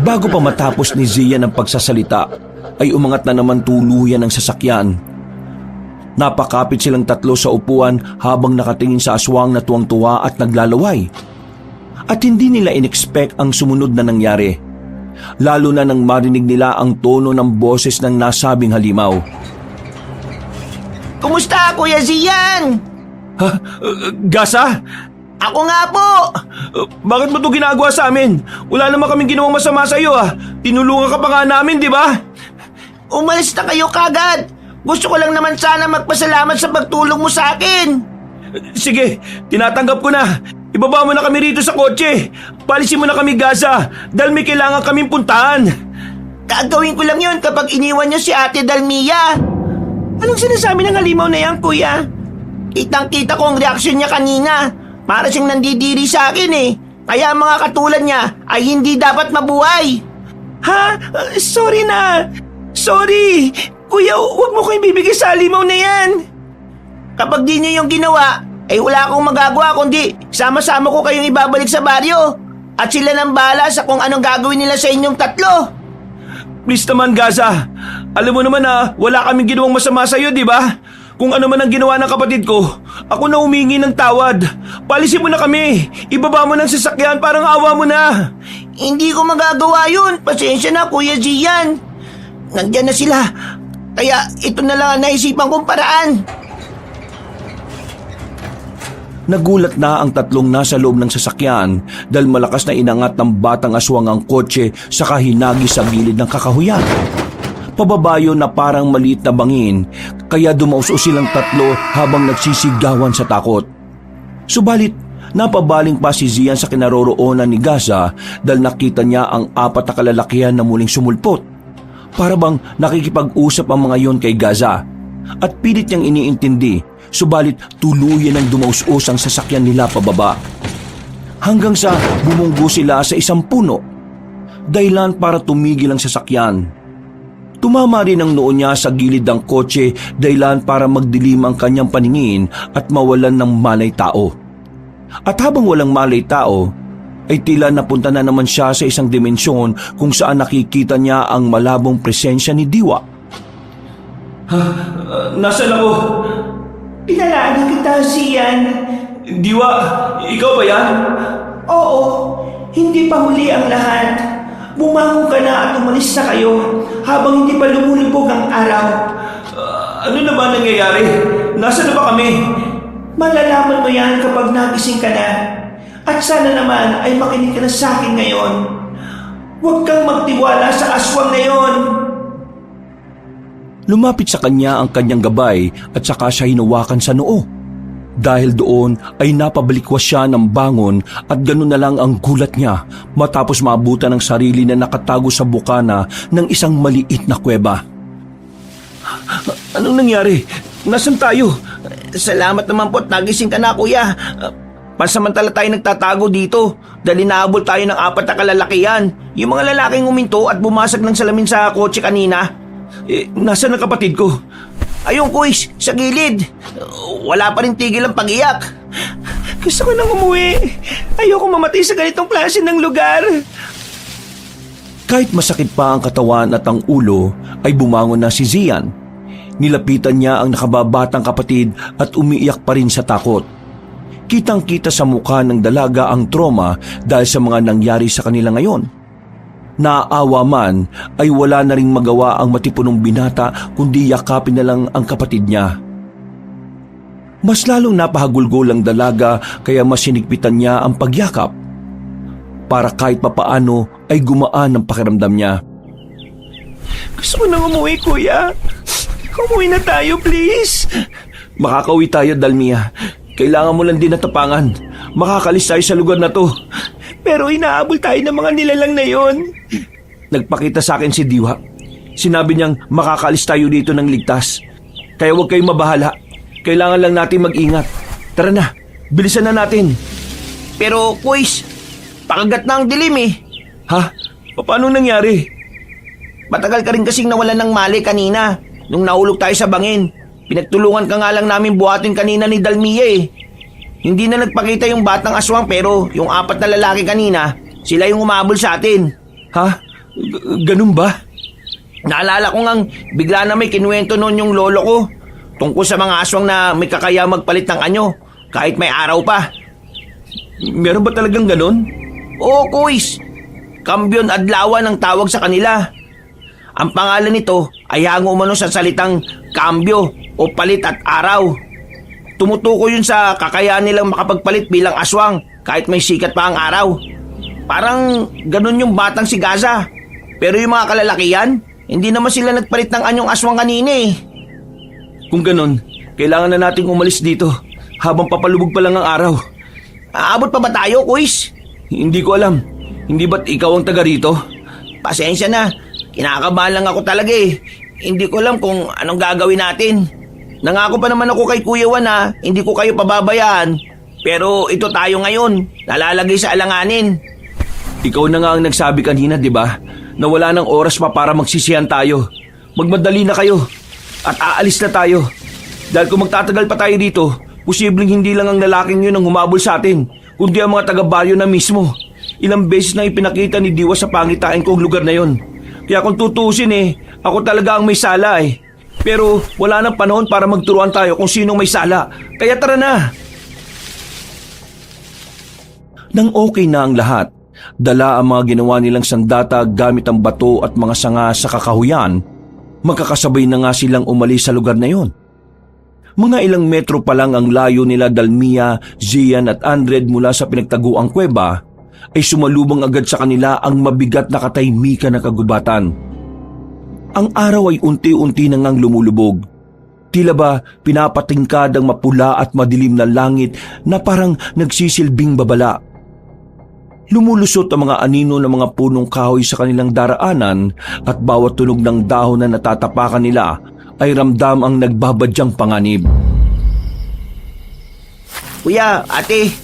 Bago pa matapos ni Zia ng pagsasalita, ay umangat na naman tuluyan ang sasakyan. Napakapit silang tatlo sa upuan habang nakatingin sa aswang na tuwang-tuwa at naglalaway. At hindi nila inexpect ang sumunod na nangyari. Lalo na nang marinig nila ang tono ng boses ng nasabing halimaw. Kumusta, Kuya Zian? Ha? Gasa? Ako nga po. Bakit mo ito ginagawa sa amin? Wala naman kaming ginawang masama sa iyo ah. Tinulungan ka pa nga namin, di ba? Umalis na kayo kagad. Gusto ko lang naman sana magpasalamat sa pagtulong mo sa akin. Sige, tinatanggap ko na. Ibaba mo na kami rito sa kotse. Palisin mo na kami, Gaza, dahil may kailangan kaming puntahan. Gagawin ko lang yun kapag iniwan niyo si Ate Dalmia. Anong sinasabi ng halimaw na yan, kuya? Kitang-kita ko ang reaksyon niya kanina. Para siyang nandidiri sa akin eh. Kaya ang mga katulad niya ay hindi dapat mabuhay. Ha? Sorry na. Sorry. Kuya, huwag mo ko ibibigay sa halimaw na yan. Kapag di niyo yung ginawa, ay wala akong magagawa kundi sama-sama ko kayong ibabalik sa baryo. At sila nang bahala sa kung anong gagawin nila sa inyong tatlo. Please naman, Gaza. Alam mo naman na wala kaming ginawang masama sa iyo, di ba? Kung ano man ang ginawa ng kapatid ko, ako na humingi ng tawad. Palisin mo na kami. Ibaba mo ng sasakyan, parang awa mo na. Hindi ko magagawa yun. Pasensya na, Kuya Gian. Nandyan na sila. Kaya ito na lang ang naisipan kong paraan. Nagulat na ang tatlong nasa loob ng sasakyan dahil malakas na inangat ng batang aswang ang kotse sa kahinagi sa gilid ng kakahuyan. Pababayo na parang maliit na bangin, kaya dumauso silang tatlo habang nagsisigawan sa takot. Subalit, napabaling pa si Zian sa kinaroroonan ni Gaza dahil nakita niya ang apat na kalalakihan na muling sumulpot. Para bang nakikipag-usap ang mga yon kay Gaza. At pilit niyang iniintindi, subalit tuluyan ang dumaus-us ang sasakyan nila pababa. Hanggang sa bumunggo sila sa isang puno. Dahilan para tumigil ang sasakyan. Tumama rin ang noo niya sa gilid ng kotse dahilan para magdilim ang kanyang paningin at mawalan ng malay tao. At habang walang malay tao, ay tila napunta na naman siya sa isang dimensyon kung saan nakikita niya ang malabong presensya ni Diwa. Nasaan ako? Pinalaan na kita, Zian. Diwa, ikaw ba yan? Oo, hindi pa huli ang lahat. Bumangon ka na at umalis na kayo habang hindi pa lumulubog ang araw. Ano na ba nangyayari? Nasaan na ba kami? Malalaman mo yan kapag nagising ka na. At sana naman ay makinig ka na sa akin ngayon. Huwag kang magtiwala sa aswang na yon. Lumapit sa kanya ang kanyang gabay at saka siya hinawakan sa noo. Dahil doon ay napabalikwas siya ng bangon at ganoon na lang ang gulat niya matapos maabutan ng sarili na nakatago sa bukana ng isang maliit na kuweba. Anong nangyari? Nasaan tayo? Salamat naman po at nagising ka na, kuya. Pansamantala tayo nagtatago dito dahil inaabol tayo ng 4 na kalalakihan. Yung mga lalaking uminto at bumasag ng salamin sa kotse kanina. Nasaan ang kapatid ko? Ayun, kuis, sa gilid. Wala pa rin tigil ang pag-iyak. Gusto ko nang umuwi. Ayoko mamatay sa ganitong klase ng lugar. Kahit masakit pa ang katawan at ang ulo, ay bumangon na si Zian. Nilapitan niya ang nakababatang kapatid at umiiyak pa rin sa takot. Kitang-kita sa mukha ng dalaga ang trauma dahil sa mga nangyari sa kanila ngayon. Naaawa man ay wala na ring magawa ang matipunong binata kundi yakapin na lang ang kapatid niya. Mas lalong napahagulgol ang dalaga kaya mas sinigpitan niya ang pagyakap. Para kahit papaano ay gumaan ang pakiramdam niya. Gusto ko nang umuwi, kuya. Umuwi na tayo, please. Makakauwi tayo, Dalmia. Kailangan mo lang din natapangan. Makakalis tayo sa lugar na to. Pero inaabol tayo ng mga nilalang na yon. Nagpakita sa akin si Diwa. Sinabi niyang makakalis tayo dito ng ligtas. Kaya huwag kayong mabahala. Kailangan lang natin mag-ingat. Tara na, bilisan na natin. Pero, kuis, pakagat na ang dilim eh. Ha? Paano nangyari? Matagal ka rin kasing nawalan ng mali kanina nung nahulog tayo sa bangin. Pinagtulungan ka nga lang namin buhatin kanina ni Dalmia eh. Hindi na nagpakita yung batang aswang pero yung 4 na lalaki kanina, sila yung umabol sa atin. Ha? Ganun ba? Naalala ko ngang bigla na may kinuwento noon yung lolo ko tungkol sa mga aswang na may kakaya magpalit ng anyo kahit may araw pa. Meron ba talagang ganun? Oo, kuis. Kambyon adlawan ang tawag sa kanila. Ang pangalan nito ay hango umano sa salitang kambyo o palit at araw. Tumutukoy yun sa kakayahan nilang makapagpalit bilang aswang kahit may sikat pa ang araw. Parang ganun yung batang si Gaza. Pero yung mga kalalakihan, hindi naman sila nagpalit ng anyong aswang kanina eh. Kung ganun, kailangan na nating umalis dito habang papalubog pa lang ang araw. Aabot pa ba tayo, kuis? Hindi ko alam. Hindi ba't ikaw ang taga rito? Pasensya na. Kinakabahan lang ako talaga eh. Hindi ko alam kung anong gagawin natin. Nangako pa naman ako kay Kuya Juan na hindi ko kayo pababayaan. Pero ito tayo ngayon, nalalagay sa alanganin. Ikaw na nga ang nagsabi kanina, di ba? Na wala nang oras pa para magsisihan tayo. Magmadali na kayo. At aalis na tayo. Dahil kung magtatagal pa tayo dito, posibleng hindi lang ang lalaking yun ang humabol sa atin, kundi ang mga taga-baryo na mismo. Ilang beses na ipinakita ni Diwa sa pangitain ko ang lugar na yon. Kaya kung tutusin ako talaga ang may sala eh. Pero wala nang panahon para magturuan tayo kung sinong may sala. Kaya tara na! Nang okay na ang lahat, dala ang mga ginawa nilang sandata gamit ang bato at mga sanga sa kakahuyan, magkakasabay na nga silang umalis sa lugar na yon. Mga ilang metro pa lang ang layo nila Dalmia, Zian at Andred mula sa pinagtaguang kuweba, ay sumalubong agad sa kanila ang mabigat na katahimikan na kagubatan. Ang araw ay unti-unti na ngang lumulubog. Tila ba pinapatingkad ang mapula at madilim na langit na parang nagsisilbing babala. Lumulusot ang mga anino ng mga punong kahoy sa kanilang daraanan at bawat tunog ng dahon na natatapakan nila ay ramdam ang nagbabadyang panganib. Kuya, ate,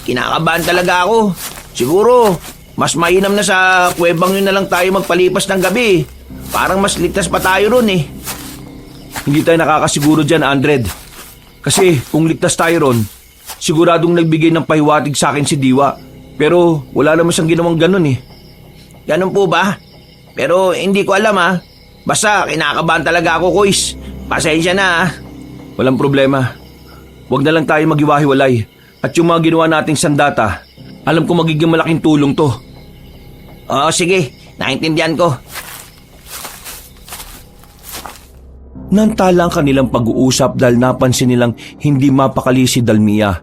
kinakabahan talaga ako. Siguro, mas mainam na sa kuwebang yun na lang tayo magpalipas ng gabi. Parang mas ligtas pa tayo ron eh. Hindi tayo nakakasiguro dyan, Andred. Kasi kung ligtas tayo ron, siguradong nagbigay ng pahiwatig sa akin si Diwa. Pero wala naman siyang ginawang ganun eh. Ganun po ba? Pero hindi ko alam ha. Basta kinakabahan talaga ako, kuis. Pasensya na ha. Walang problema. Huwag na lang tayo maghiwa-hiwalay. At yung mga ginawa nating sandata, alam ko magiging malaking tulong to. Oo, sige. Naintindihan ko. Nantala ang kanilang pag-uusap dahil napansin nilang hindi mapakali si Dalmia.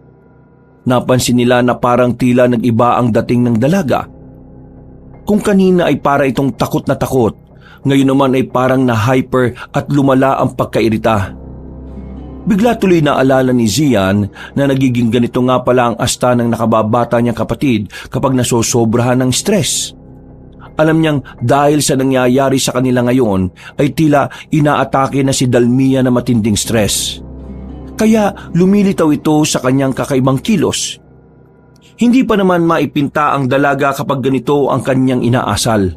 Napansin nila na parang tila nag-iba ang dating ng dalaga. Kung kanina ay para itong takot na takot, ngayon naman ay parang na-hyper at lumala ang pagkairita. Bigla tuloy naalala ni Zian na nagiging ganito nga pala ang asta ng nakababata niyang kapatid kapag nasosobrahan ng stress. Alam niyang dahil sa nangyayari sa kanila ngayon ay tila inaatake na si Dalmia na matinding stress. Kaya lumilitaw ito sa kanyang kakaibang kilos. Hindi pa naman maipinta ang dalaga kapag ganito ang kanyang inaasal.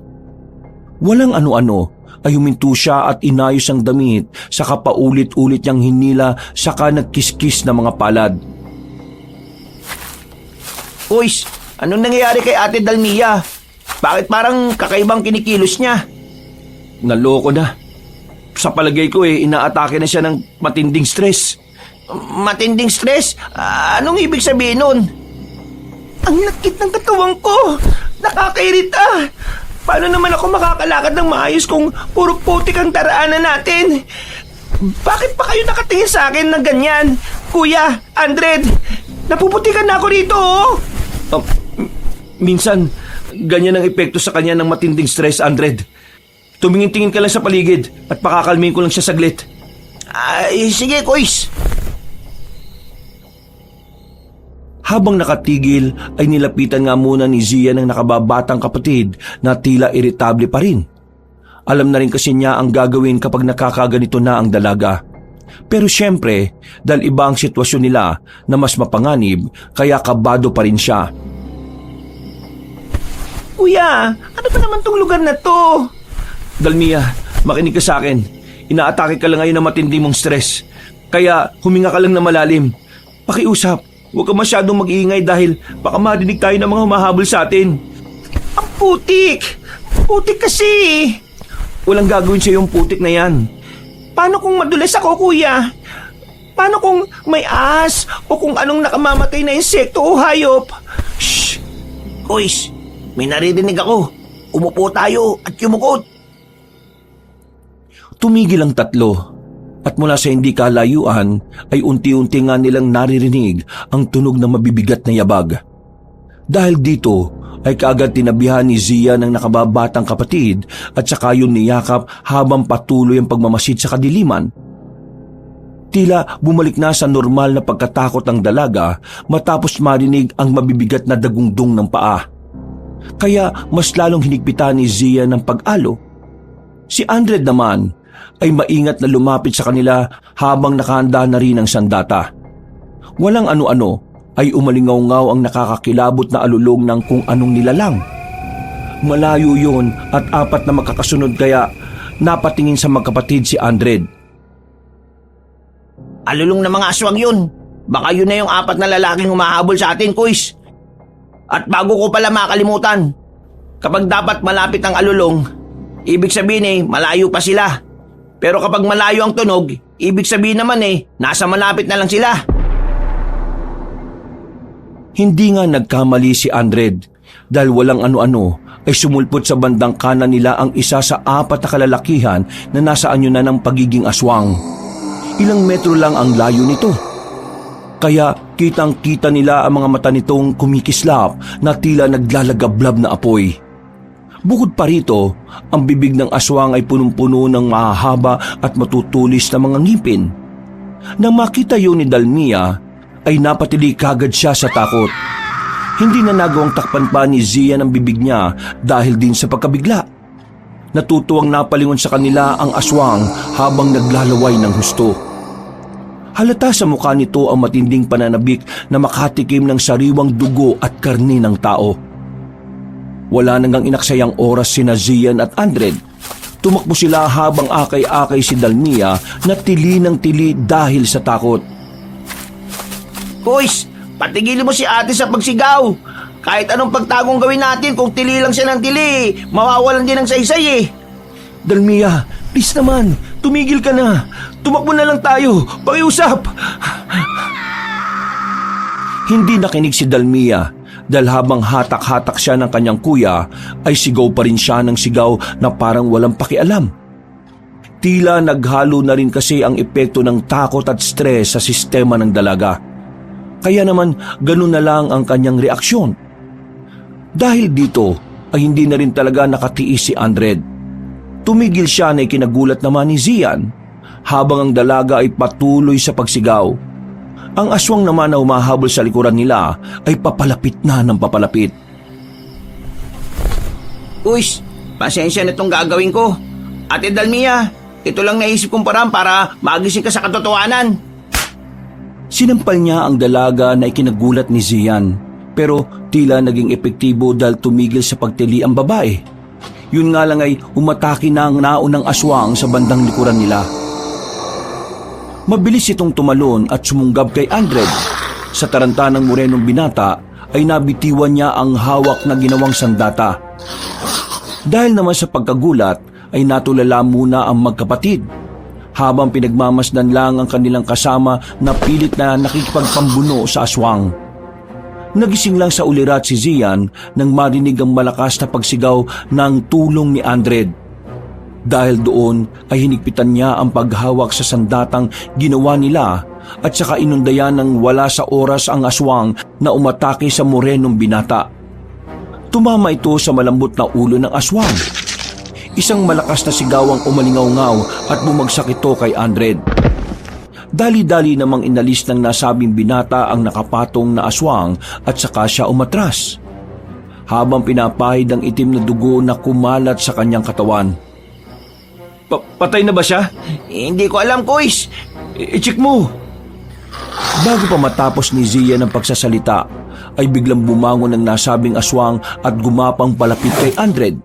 Walang ano-ano ay huminto siya at inayos ang damit saka paulit-ulit niyang hinila saka nagkiskis na mga palad. Uys, anong nangyayari kay Ate Dalmia? Bakit parang kakaibang kinikilos niya? Naloko na. Sa palagay ko inaatake na siya ng matinding stress. Matinding stress? Anong ibig sabihin nun? Ang lakit ng katawan ko! Nakakairita! Paano naman ako makakalakad ng maayos kung puro putik ang daraanan natin? Bakit pa kayo nakatingin sa akin ng ganyan? Kuya, Andred, napuputikan na ako rito, oh! Minsan, ganyan ang epekto sa kanya ng matinding stress, Andred. Tumingin-tingin ka lang sa paligid at pakakalmin ko lang siya saglit. Ay, sige, Kois. Habang nakatigil ay nilapitan nga muna ni Zia ng nakababatang kapatid na tila iritable pa rin. Alam na rin kasi niya ang gagawin kapag nakakaganito na ang dalaga. Pero syempre, dahil iba ang sitwasyon nila na mas mapanganib, kaya kabado pa rin siya. Kuya, ano ba naman tong lugar na to? Dalmia, makinig ka sa akin. Inaatake ka lang ngayon ng matindi mong stress. Kaya huminga ka lang na malalim. Pakiusap. Huwag ka masyadong mag-iingay dahil baka marinig tayo ng mga humahabol sa atin. Ang putik! Putik kasi! Walang gagawin sa yung putik na yan. Paano kung madulas ako, kuya? Paano kung may ahas o kung anong nakamamatay na insekto o hayop? Shh! Kois, may naririnig ako. Umupo tayo at yumukot. Tumigil ang tatlo. At mula sa hindi kalayuan ay unti-unti nga nilang naririnig ang tunog ng mabibigat na yabag. Dahil dito ay kaagad tinabihan ni Zia ng nakababatang kapatid at saka yun niyakap habang patuloy ang pagmamasid sa kadiliman. Tila bumalik na sa normal na pagkatakot ng dalaga matapos marinig ang mabibigat na dagungdong ng paa. Kaya mas lalong hinigpitan ni Zia ng pag-alo. Si Andred naman ay maingat na lumapit sa kanila habang nakahanda na rin ang sandata. Walang ano-ano ay umalingaw-ngaw ang nakakakilabot na alulong ng kung anong nilalang. Malayo yun at apat na magkakasunod kaya napatingin sa magkapatid si Andred. Alulong na mga aswang yun. Baka yun na yung apat na lalaking humahabol sa atin, Kois. At bago ko pala makalimutan, kapag dapat malapit ang alulong, ibig sabihin malayo pa sila. Pero kapag malayo ang tunog, ibig sabihin naman nasa malapit na lang sila. Hindi nga nagkamali si Andred dahil walang ano-ano ay sumulpot sa bandang kanan nila ang isa sa apat na kalalakihan na nasa anyo na ng pagiging aswang. Ilang metro lang ang layo nito. Kaya kitang-kita nila ang mga mata nitong kumikislap na tila naglalagablab na apoy. Bukod pa rito, ang bibig ng aswang ay punong-puno ng mahahaba at matutulis na mga ngipin. Nang makita yun ni Dalmia, ay napatili kagad siya sa takot. Hindi na nagawang takpan pa ni Zia ng bibig niya dahil din sa pagkabigla. Natutuwang napalingon sa kanila ang aswang habang naglalaway ng husto. Halata sa mukha nito ang matinding pananabik na makatikim ng sariwang dugo at karni ng tao. Wala nang inaksayang oras sina Zian at Andred. Tumakbo sila habang akay-akay si Dalmia na tili ng tili dahil sa takot. Kois, patigilin mo si ate sa pagsigaw. Kahit anong pagtagong gawin natin, kung tili lang siya ng tili, mawawalan din ng saysay Dalmia, please naman, tumigil ka na. Tumakbo na lang tayo, pakiusap. Hindi nakinig si Dalmia dahil habang hatak-hatak siya ng kanyang kuya ay sigaw pa rin siya ng sigaw na parang walang pakialam. Tila naghalo na rin kasi ang epekto ng takot at stress sa sistema ng dalaga. Kaya naman ganun na lang ang kanyang reaksyon. Dahil dito ay hindi na rin talaga nakatiis si Andred. Tumigil siya na ikinagulat naman ni Zian habang ang dalaga ay patuloy sa pagsigaw. Ang aswang naman na humahabol sa likuran nila ay papalapit na ng papalapit. Uys, pasensya na itong gagawin ko. Ate Dalmia, ito lang naisip kong paraan para magising ka sa katotohanan. Sinampal niya ang dalaga na ikinagulat ni Zian, pero tila naging epektibo dahil tumigil sa pagtili ang babae. Yun nga lang ay umatake na ang naunang aswang sa bandang likuran nila. Mabilis itong tumalon at sumunggab kay Andred. Sa taranta ng morenong binata ay nabitiwan niya ang hawak na ginawang sandata. Dahil naman sa pagkagulat ay natulala muna ang magkapatid. Habang pinagmamasdan lang ang kanilang kasama na pilit na nakikipagpambuno sa aswang. Nagising lang sa ulirat si Zian nang marinig ang malakas na pagsigaw ng tulong ni Andred. Dahil doon ay hinigpitan niya ang paghawak sa sandatang ginawa nila at saka inundayan ng wala sa oras ang aswang na umatake sa morenong binata. Tumama ito sa malambot na ulo ng aswang. Isang malakas na sigawang umalingaw-ngaw at bumagsak ito kay Andred. Dali-dali namang inalis ng nasabing binata ang nakapatong na aswang at saka siya umatras. Habang pinapahid ang itim na dugo na kumalat sa kanyang katawan. Patay na ba siya? Hindi ko alam, Kuys. I-check mo. Bago pa matapos ni Zia ng pagsasalita, ay biglang bumangon ang nasabing aswang at gumapang palapit kay Andred.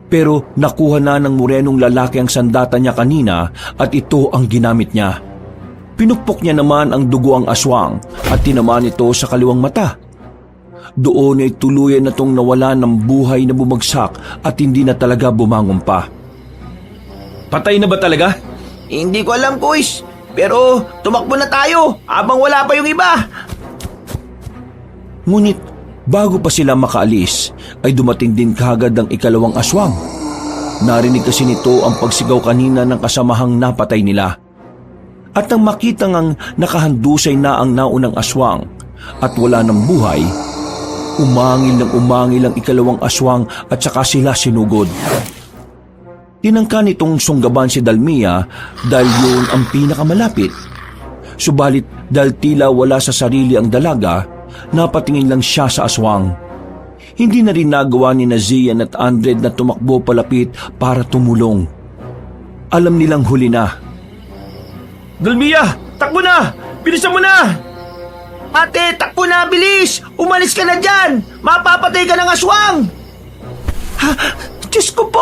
Pero nakuha na ng morenong lalaki ang sandata niya kanina at ito ang ginamit niya. Pinukpok niya naman ang dugo ang aswang at tinamaan ito sa kaliwang mata. Doon ay tuluyan na itong nawala ng buhay na bumagsak at hindi na talaga bumangon pa. Patay na ba talaga? Hindi ko alam, Kuys. Pero tumakbo na tayo habang wala pa yung iba. Ngunit bago pa sila makaalis, ay dumating din kagad ang ikalawang aswang. Narinig kasi nito ang pagsigaw kanina ng kasamahang napatay nila. At nang makitang ang nakahandusay na ang naunang aswang at wala ng buhay, umangil ang ikalawang aswang at saka sila sinugod. Tinangka nitong sunggaban si Dalmia dahil yun ang pinakamalapit. Subalit dahil tila wala sa sarili ang dalaga, napatingin lang siya sa aswang. Hindi na rin nagawa ni Zian at Andred na tumakbo palapit para tumulong. Alam nilang huli na. Dalmia, takbo na! Bilisan mo na! Ate, takbo na, bilis! Umalis ka na dyan! Mapapatay ka ng aswang! Diyos ko po!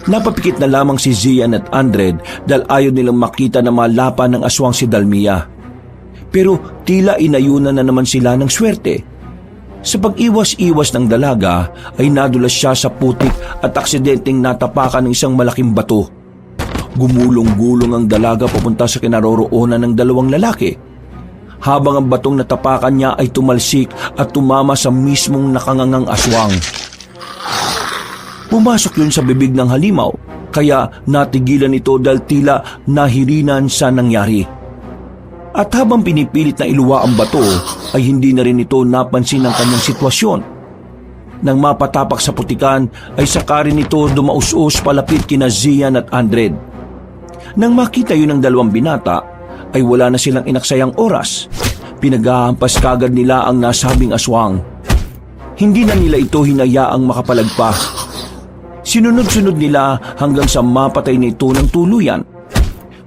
Napapikit na lamang si Zian at Andred dahil ayaw nilang makita na malapan ng aswang si Dalmia. Pero tila inayunan na naman sila ng swerte. Sa pag-iwas-iwas ng dalaga ay nadulas siya sa putik at aksidenteng natapakan ng isang malaking bato. Gumulong-gulong ang dalaga papunta sa kinaroroonan ng dalawang lalaki. Habang ang batong natapakan niya ay tumalsik at tumama sa mismong nakangangang aswang. Pumasok yun sa bibig ng halimaw, kaya natigilan ito dahil tila nahirinan sa nangyari. At habang pinipilit na iluwa ang bato, ay hindi na rin ito napansin ang kanyang sitwasyon. Nang mapatapak sa putikan, ay saka rin ito dumaus-us palapit kina Zian at Andred. Nang makita yun ng dalawang binata, ay wala na silang inaksayang oras. Pinaghahampas kagad nila ang nasabing aswang. Hindi na nila ito hinayaang makapalagpa. Sinunod-sunod nila hanggang sa mapatay na ito ng tuluyan.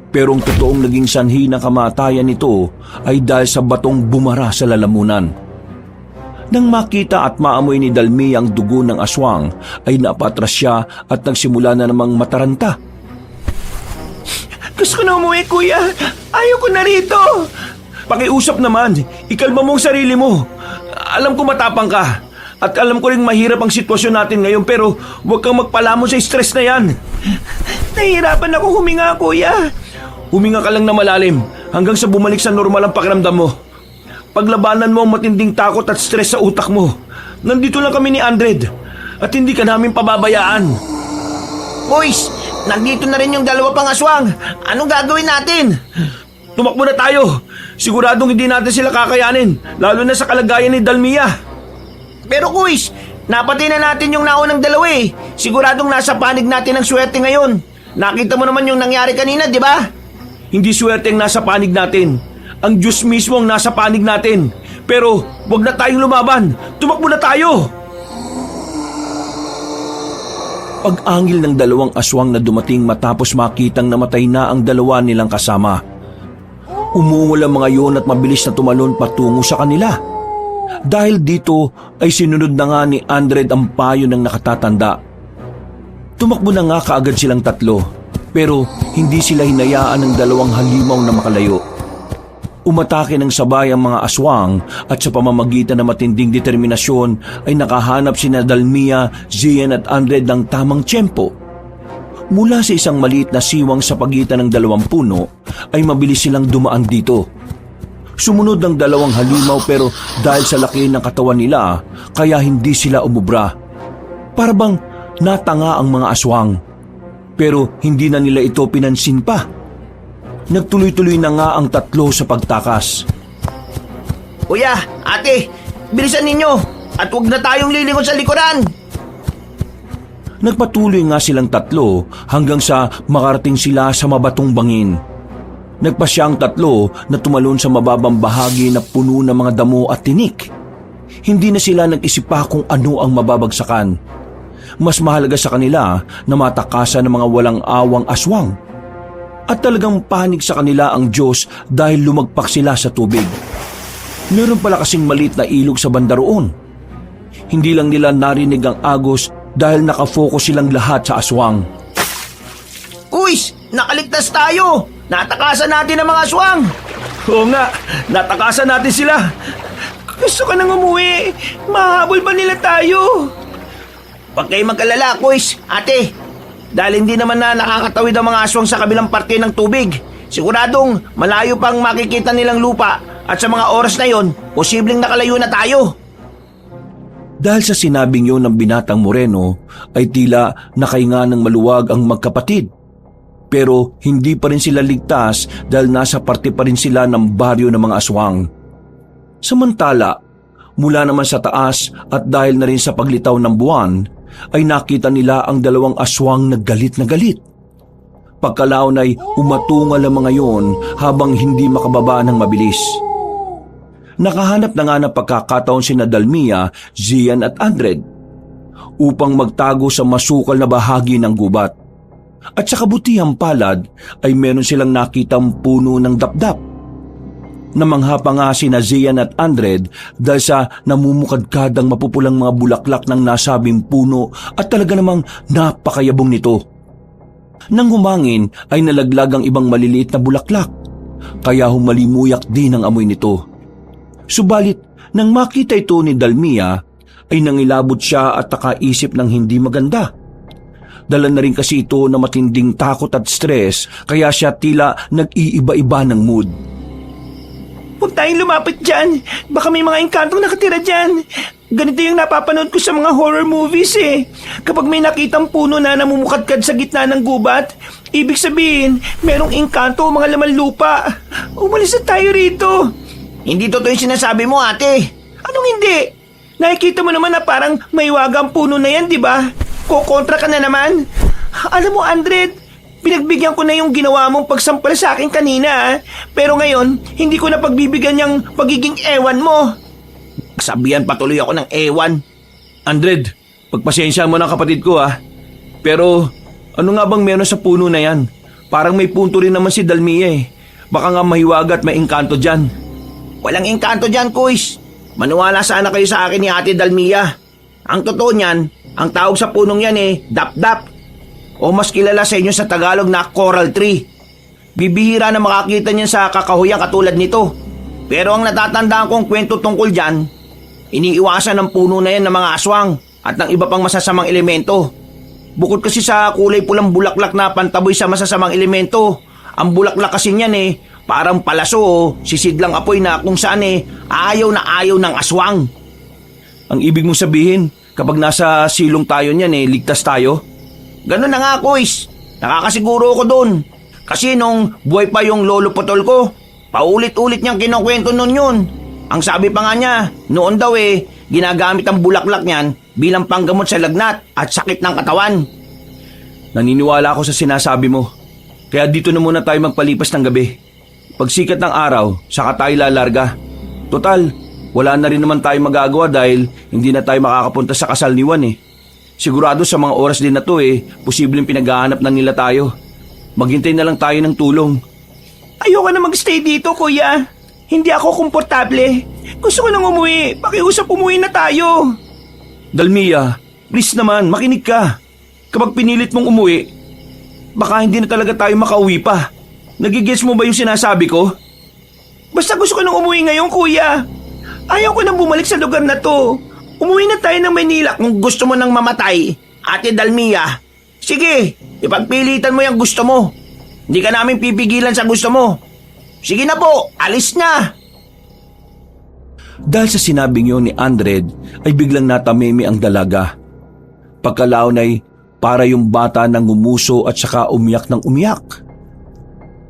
Pero ang totoong naging sanhi ng kamatayan nito ay dahil sa batong bumara sa lalamunan. Nang makita at maamoy ni Dalmi ang dugo ng aswang, ay napatras siya at nagsimula na namang mataranta. Gusto ko na umuwi, kuya. Ayaw ko na rito. Pakiusap naman, ikalma mo ang sarili mo. Alam ko matapang ka. At alam ko rin mahirap ang sitwasyon natin ngayon, pero huwag kang magpalamon sa stress na yan. Nahihirapan ako huminga, kuya. Huminga ka lang na malalim hanggang sa bumalik sa normal ang pakiramdam mo. Paglabanan mo ang matinding takot at stress sa utak mo. Nandito lang kami ni Andred at hindi ka namin pababayaan. Boys, nandito na rin yung dalawa pang aswang. Anong gagawin natin? Tumakbo na tayo. Siguradong hindi natin sila kakayanin, lalo na sa kalagayan ni Dalmia. Pero kuis, napatay na natin yung naunang dalawa eh. Siguradong nasa panig natin ang swerte ngayon. Nakita mo naman yung nangyari kanina, di ba? Hindi swerte ang nasa panig natin. Ang Diyos mismo ang nasa panig natin. Pero wag na tayong lumaban. Tumakbo na tayo! Pag-angil ng dalawang aswang na dumating matapos makitang namatay na ang dalawa nilang kasama. Umungol ang mga yon at mabilis na tumalon patungo sa kanila. Dahil dito ay sinunod na nga ni Andred ang payo ng nakatatanda. Tumakbo na nga kaagad silang tatlo, pero hindi sila hinayaan ng dalawang halimaw na makalayo. Umatake ng sabay ang mga aswang at sa pamamagitan ng matinding determinasyon ay nakahanap sina Dalmia, Zian at Andred ng tamang tiyempo. Mula sa isang maliit na siwang sa pagitan ng dalawang puno ay mabilis silang dumaan dito. Sumunod ang dalawang halimaw pero dahil sa laki ng katawan nila kaya hindi sila umubra. Para bang natanga ang mga aswang. Pero hindi na nila ito pinansin pa. Nagtuloy-tuloy na nga ang tatlo sa pagtakas. Kuya, ate, bilisan ninyo at huwag na tayong lilingon sa likuran. Nagpatuloy nga silang tatlo hanggang sa makarating sila sa mabatong bangin. Nagpasya ang tatlo na tumalon sa mababang bahagi na puno ng mga damo at tinik. Hindi na sila nag-isip pa kung ano ang mababagsakan. Mas mahalaga sa kanila na matakasan ng mga walang awang aswang. At talagang panig sa kanila ang Diyos dahil lumagpak sila sa tubig. Meron pala kasing maliit na ilog sa banda roon. Hindi lang nila narinig ang agos dahil nakafocus silang lahat sa aswang. Kuis, nakaligtas tayo! Natakasan natin ang mga aswang! Oo nga, natakasan natin sila. Gusto ka nang umuwi. Mahabol ba nila tayo? Huwag kayong mag-alala, Kuis, ate. Dahil hindi naman na nakakatawid ang mga aswang sa kabilang parte ng tubig. Siguradong malayo pang makikita nilang lupa at sa mga oras na yon, posibleng nakalayo na tayo. Dahil sa sinabing yun ng binatang Moreno, ay tila nakahinga ng maluwag ang magkapatid. Pero hindi pa rin sila ligtas dahil nasa parte pa rin sila ng baryo ng mga aswang. Samantala, mula naman sa taas at dahil na rin sa paglitaw ng buwan, ay nakita nila ang dalawang aswang na galit na galit. Pagkalaon ay umatungal ang mga yon habang hindi makababa ng mabilis. Nakahanap na nga ng pagkakataon sina Dalmia, Zian at Andred upang magtago sa masukal na bahagi ng gubat. At sa kabutihang palad ay meron silang nakitang puno ng dapdap. Namangha pa nga sina Zian at Andred dahil sa namumukadkadang mapupulang mga bulaklak ng nasabing puno at talaga namang napakayabong nito. Nang humangin ay nalaglag ang ibang maliliit na bulaklak, kaya humalimuyak din ang amoy nito. Subalit, nang makita ito ni Dalmia, ay nangilabot siya at nakaisip ng hindi maganda. Dala na rin kasi ito na matinding takot at stress, kaya siya tila nag-iiba-iba ng mood. Huwag tayong lumapit dyan. Baka may mga engkantong nakatira dyan. Ganito yung napapanood ko sa mga horror movies eh. Kapag may nakitang puno na namumukadkad sa gitna ng gubat, ibig sabihin, merong engkanto o mga laman lupa. Umalis na tayo rito. Hindi totoo yung sinasabi mo, ate. Anong hindi? Nakikita mo naman na parang may wagang puno na yan, di ba? Kukontra ka na naman. Alam mo, Andred, pinagbigyan ko na yung ginawa mong pagsampal sa akin kanina, pero ngayon, hindi ko na pagbibigyan yung pagiging ewan mo. Sabihan patuloy ako ng ewan. Andred, pagpasensya mo ng kapatid ko Pero ano nga bang meron sa puno na yan? Parang may punto rin naman si Dalmia eh. Baka nga mahiwaga at may engkanto dyan. Walang engkanto dyan, Kuis. Maniwala sana kayo sa akin ni Ate Dalmia. Ang totoo niyan, ang tawag sa punong yan dap-dap. O mas kilala sa inyo sa Tagalog na coral tree. Bibihira na makakita niyan sa kakahuyan katulad nito. Pero ang natatandaan kong kwento tungkol dyan, iniiwasan ng puno na yan ng mga aswang at ng iba pang masasamang elemento. Bukod kasi sa kulay pulang bulaklak na pantaboy sa masasamang elemento, ang bulaklak kasi niyan parang palaso o sisidlang apoy na kung saan ayaw na ayaw ng aswang. Ang ibig mong sabihin, kapag nasa silong tayo niyan ligtas tayo? Ganun na nga, Kuis. Nakakasiguro ko doon. Kasi nung buhay pa yung lolo putol ko, paulit-ulit niyang kinukwento nun yun. Ang sabi pa nga niya, noon daw ginagamit ang bulaklak niyan bilang panggamot sa lagnat at sakit ng katawan. Naniniwala ako sa sinasabi mo. Kaya dito na muna tayo magpalipas ng gabi. Pagsikat ng araw, saka tayo lalarga. Total, wala na rin naman tayo magagawa dahil hindi na tayo makakapunta sa kasal ni Juan eh. Sigurado sa mga oras din na to posibleng pinaghahanap na nila tayo. Maghintay na lang tayo ng tulong. Ayoko na magstay dito, kuya. Hindi ako komportable. Gusto ko nang umuwi. Pakiusap umuwi na tayo. Dalmia, please naman, makinig ka. Kapag pinilit mong umuwi, baka hindi na talaga tayo makauwi pa. Nagigets mo ba yung sinasabi ko? Basta gusto ko nang umuwi ngayon, kuya. Ayaw ko nang bumalik sa lugar na to. Umuwi na tayo ng Maynila. Kung gusto mo nang mamatay, Ate Dalmia, sige, ipagpilitan mo yung gusto mo. Hindi ka namin pipigilan sa gusto mo. Sige na po, alis na. Dahil sa sinabing yun ni Andred ay biglang natamimi ang dalaga. Pagkalaon ay para yung bata nang ngumuso at saka umiyak ng umiyak.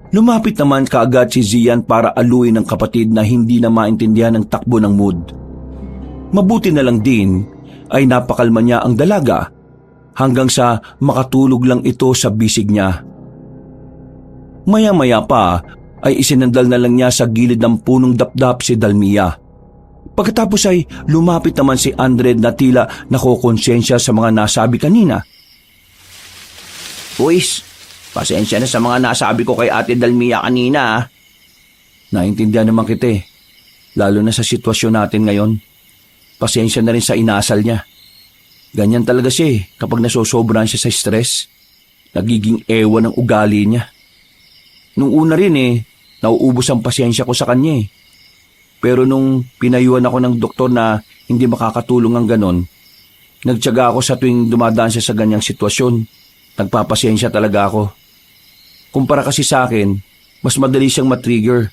Lumapit naman kaagad si Zian para aluin ng kapatid na hindi na maintindihan ang takbo ng mood. Mabuti na lang din ay napakalma niya ang dalaga hanggang sa makatulog lang ito sa bisig niya. Maya-maya pa ay isinandal na lang niya sa gilid ng punong dapdap si Dalmia. Pagkatapos ay lumapit naman si Andred na tila nakokonsensya sa mga nasabi kanina. Boys, pasensya na sa mga nasabi ko kay Ate Dalmia kanina. Naintindihan naman kita lalo na sa sitwasyon natin ngayon. Pasensya na rin sa inasal niya. Ganyan talaga siya kapag nasosobrahan siya sa stress. Nagiging ewan ang ugali niya. Nung una rin nauubos ang pasensya ko sa kanya Pero nung pinayuhan ako ng doktor na hindi makakatulong ang ganon, nagtiyaga ako sa tuwing dumadaan siya sa ganyang sitwasyon. Nagpapasensya talaga ako. Kumpara kasi sa akin, mas madali siyang matrigger.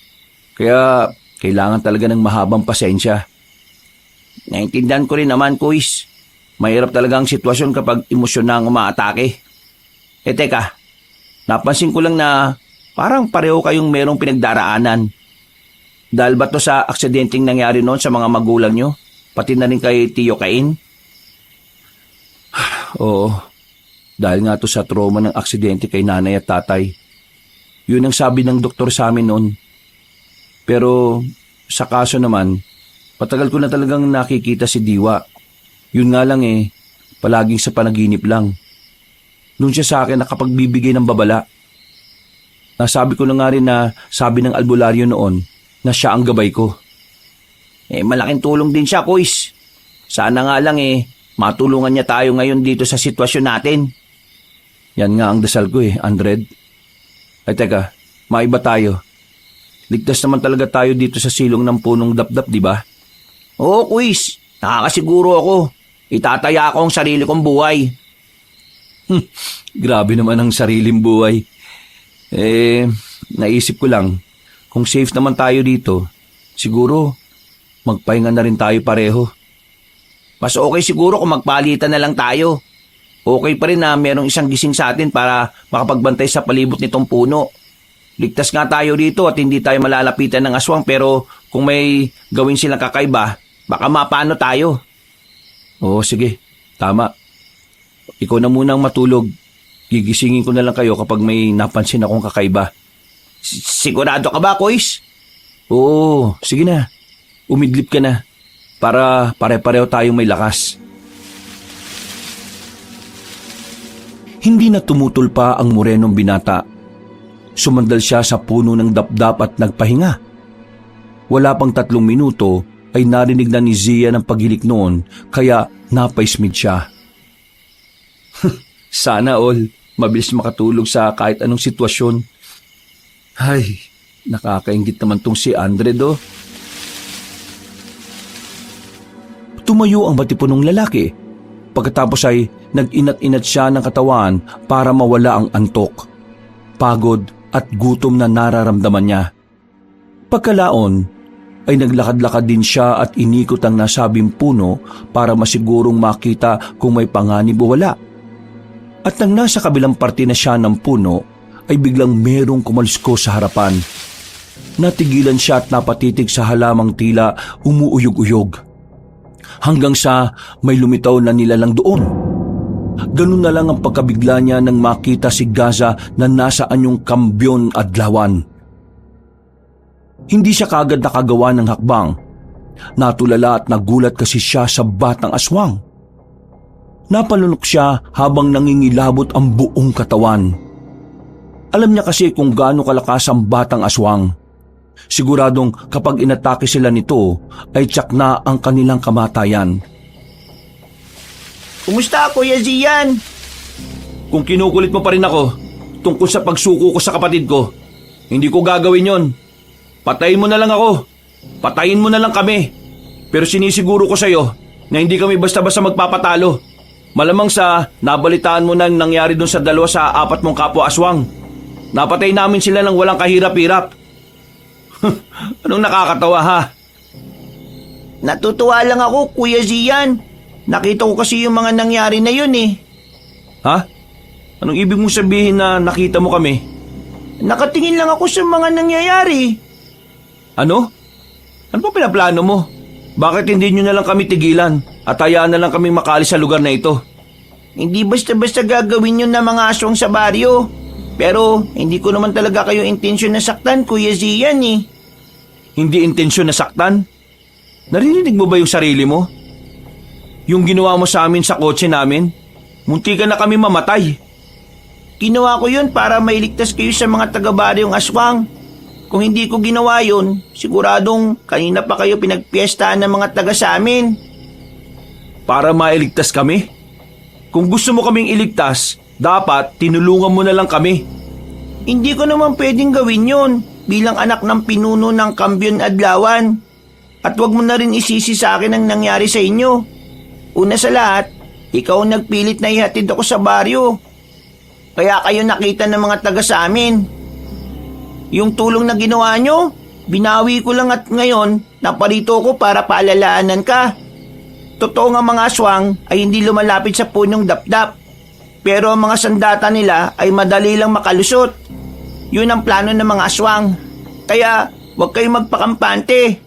Kaya kailangan talaga ng mahabang pasensya. Naintindihan ko rin naman, Kuis. Mahirap talaga ang sitwasyon kapag emosyon na ang umaatake. Teka, napansin ko lang na parang pareho kayong merong pinagdaraanan. Dahil ba to sa aksidenteng nangyari noon sa mga magulang nyo? Pati na rin kay Tio Cain? Oo, dahil nga to sa trauma ng aksidente kay nanay at tatay. Yun ang sabi ng doktor sa amin noon. Pero sa kaso naman, patagal ko na talagang nakikita si Diwa. Yun nga lang palaging sa panaginip lang. Doon siya sa akin nakapagbibigay ng babala. Nasabi ko na nga rin na sabi ng albularyo noon na siya ang gabay ko. Malaking tulong din siya, Kuis. Sana nga lang matulungan niya tayo ngayon dito sa sitwasyon natin. Yan nga ang dasal ko Andred. Ay teka, maiba tayo. Ligtas naman talaga tayo dito sa silong ng punong dapdap, di ba? Oo, Kuis. Nakakasiguro ako. Itataya ko ang sarili kong buhay. Grabe naman ang sariling buhay. Naisip ko lang, kung safe naman tayo dito, siguro magpahinga na rin tayo pareho. Mas okay siguro kung magpalitan na lang tayo. Okay pa rin na merong isang gising sa atin para makapagbantay sa palibot nitong puno. Ligtas nga tayo dito at hindi tayo malalapitan ng aswang, pero kung may gawin silang kakaiba, baka mapano tayo. Oo, sige. Tama. Ikaw na munang matulog. Gigisingin ko na lang kayo kapag may napansin akong kakaiba. Sigurado ka ba, Kuis? Oo, sige na. Umidlip ka na. Para pare-pareho tayong may lakas. Hindi na tumutol pa ang morenong binata. Sumandal siya sa puno ng dapdap at nagpahinga. Wala pang 3 minuto ay narinig na ni Zia ng paghilik noon, kaya napaismid siya. Sana all, mabilis makatulog sa kahit anong sitwasyon. Ay, nakakaingit naman tong si Andred Tumayo ang batipunong lalaki. Pagkatapos ay nag-inat-inat siya ng katawan para mawala ang antok, pagod at gutom na nararamdaman niya. Pagkalaon ay naglakad-lakad din siya at inikot ang nasabing puno para masigurong makita kung may panganib o wala. At nang nasa kabilang parte na siya ng puno, ay biglang merong kumalsko sa harapan. Natigilan siya at napatitig sa halamang tila umuuyog-uyog. hanggang sa may lumitaw na nilalang doon. Ganun na lang ang pagkabigla niya nang makita si Gaza na nasa anyong Kambyon Adlawan. Hindi siya kaagad nakagawa ng hakbang. Natulala at nagulat kasi siya sa batang aswang. Napalunok siya habang nangingilabot ang buong katawan. Alam niya kasi kung gaano kalakas ang batang aswang. Siguradong kapag inatake sila nito ay tiyak na ang kanilang kamatayan. Kumusta, Kuya Zian? Kung kinukulit mo pa rin ako tungkol sa pagsuko ko sa kapatid ko, hindi ko gagawin yon. Patayin mo na lang ako. Patayin mo na lang kami. Pero sinisiguro ko sa'yo na hindi kami basta-basta magpapatalo. Malamang sa nabalitaan mo na nangyari dun sa 2 sa 4 mong kapwa aswang. Napatay namin sila ng walang kahirap-hirap. Anong nakakatawa ha? Natutuwa lang ako, Kuya Zian. Nakita ko kasi yung mga nangyari na yun eh. Ha? Anong ibig mong sabihin na nakita mo kami? Nakatingin lang ako sa mga nangyayari. Ano? Ano pa pinaplano mo? Bakit hindi nyo na lang kami tigilan at hayaan na lang kami makaalis sa lugar na ito? Hindi basta-basta gagawin yun ng mga aswang sa baryo. Pero hindi ko naman talaga kayo intensyon na saktan, Kuya Zian eh. Hindi intensyon na saktan? Narinig mo ba yung sarili mo? Yung ginawa mo sa amin sa kotse namin? Munti ka na kami mamatay. Ginawa ko yun para mailigtas kayo sa mga taga-baryong aswang. Kung hindi ko ginawa yun, siguradong kanina pa kayo pinagpiestahan ng mga taga sa amin. Para mailigtas kami? Kung gusto mo kaming iligtas, dapat tinulungan mo na lang kami. Hindi ko naman pwedeng gawin yun bilang anak ng pinuno ng Kambyon Adlawan. At wag mo na rin isisi sa akin ang nangyari sa inyo. Una sa lahat, ikaw ang nagpilit na ihatid ako sa baryo. Kaya kayo nakita ng mga taga sa amin. Yung tulong na ginawa nyo, binawi ko lang at ngayon naparito ko para paalalaanan ka. Totoo nga mga aswang ay hindi lumalapit sa punong dapdap. Pero ang mga sandata nila ay madali lang makalusot. Yun ang plano ng mga aswang. Kaya huwag kayong magpakampante.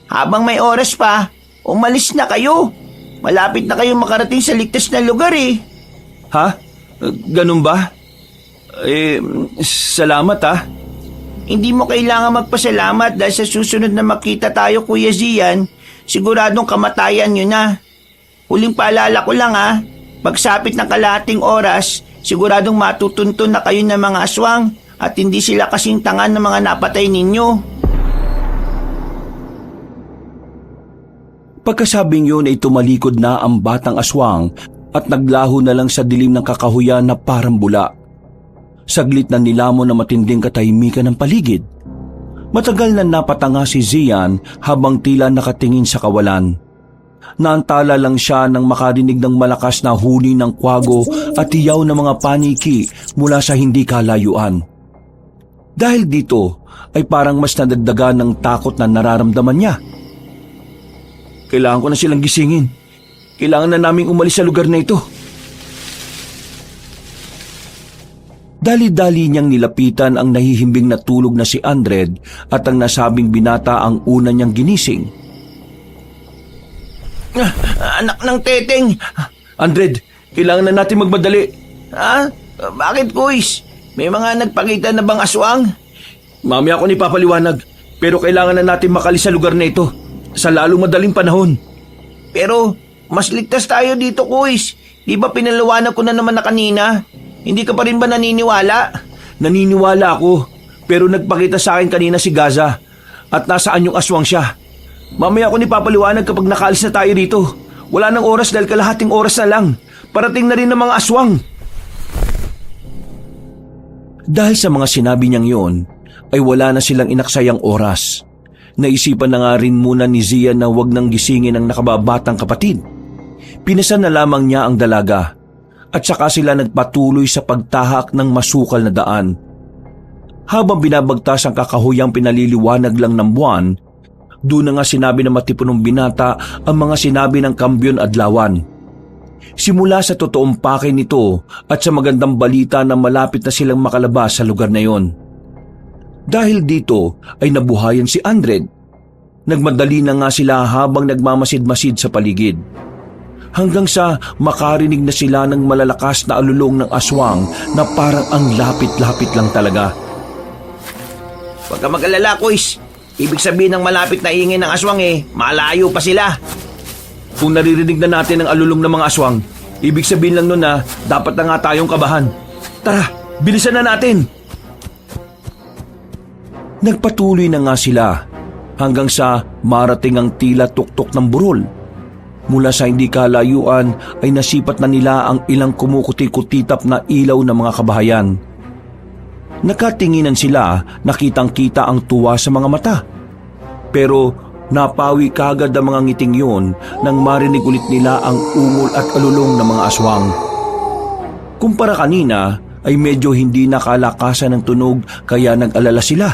Habang may oras pa, umalis na kayo. Malapit na kayong makarating sa ligtas na lugar eh. Ha? Ganun ba? Salamat ha. Hindi mo kailangan magpasalamat dahil sa susunod na makita tayo, Kuya Zian, siguradong kamatayan nyo na. Huling paalala ko lang ha, pagsapit ng kalahating oras, siguradong matutuntun na kayo ng mga aswang at hindi sila kasing tanga ng mga napatay ninyo. Pagkasabing yun ay tumalikod na ang batang aswang at naglaho na lang sa dilim ng kakahuyan na parang bula. Saglit na nilamon na matinding katahimikan ng paligid. Matagal na napatanga si Zian habang tila nakatingin sa kawalan. Naantala lang siya nang makarinig ng malakas na huni ng kwago at tiyaw ng mga paniki mula sa hindi kalayuan. Dahil dito ay parang mas nadagdagan ng takot na nararamdaman niya. Kailangan ko na silang gisingin. Kailangan na naming umalis sa lugar na ito. Dali-dali niyang nilapitan ang nahihimbing na tulog na si Andred at ang nasabing binata ang una niyang ginising. Anak ng teteng. Andred, kailangan na natin magmadali. Ha? Bakit, Kuys? May mga nagpakita na bang aswang? Mamaya ako ni papaliwanag, pero kailangan na natin makalis sa lugar na ito sa lalong madaling panahon. Pero mas ligtas tayo dito, Kuys. Di ba pinaliwanag ko na naman na kanina? Hindi ka pa rin ba naniniwala? Naniniwala ako, pero nagpakita sa akin kanina si Gaza at nasaan yung aswang siya. Mamaya ako ni papaliwanag kapag nakaalis na tayo dito. Wala nang oras dahil kalahating oras na lang. Parating na rin ng mga aswang. Dahil sa mga sinabi niyang yon, ay wala na silang inaksayang oras. Naisipan na nga rin muna ni Zia na wag nang gisingin ang nakababatang kapatid. Pinasan na lamang niya ang dalaga at saka sila nagpatuloy sa pagtahak ng masukal na daan. Habang binabagtas ang kakahuyang pinaliliwanag lang ng buwan, doon na nga sinabi ng matipunong binata ang mga sinabi ng Kambyon Adlawan. Simula sa totoong pakay nito at sa magandang balita na malapit na silang makalabas sa lugar na yon. Dahil dito ay nabuhayan si Andred. Nagmadali na nga sila habang nagmamasid-masid sa paligid. Hanggang sa makarinig na sila ng malalakas na alulong ng aswang na parang ang lapit-lapit lang talaga. Huwag ka mag-alala, Kuis. Ibig sabihin ng malapit na ingay ng aswang malayo pa sila. Kung naririnig na natin ang alulong ng mga aswang, ibig sabihin lang nun na dapat na nga tayong kabahan. Tara, bilisan na natin! Nagpatuloy na nga sila hanggang sa marating ang tila tuktok ng burol. Mula sa hindi kalayuan ay nasipat na nila ang ilang kumukuti-kutitap na ilaw ng mga kabahayan. Nakatinginan sila, nakitang-kita ang tuwa sa mga mata. Pero napawi kagad ang mga ngiting yun nang marinig ulit nila ang ungol at alulong ng mga aswang. Kumpara kanina ay medyo hindi nakalakasan ng tunog kaya nag-alala sila.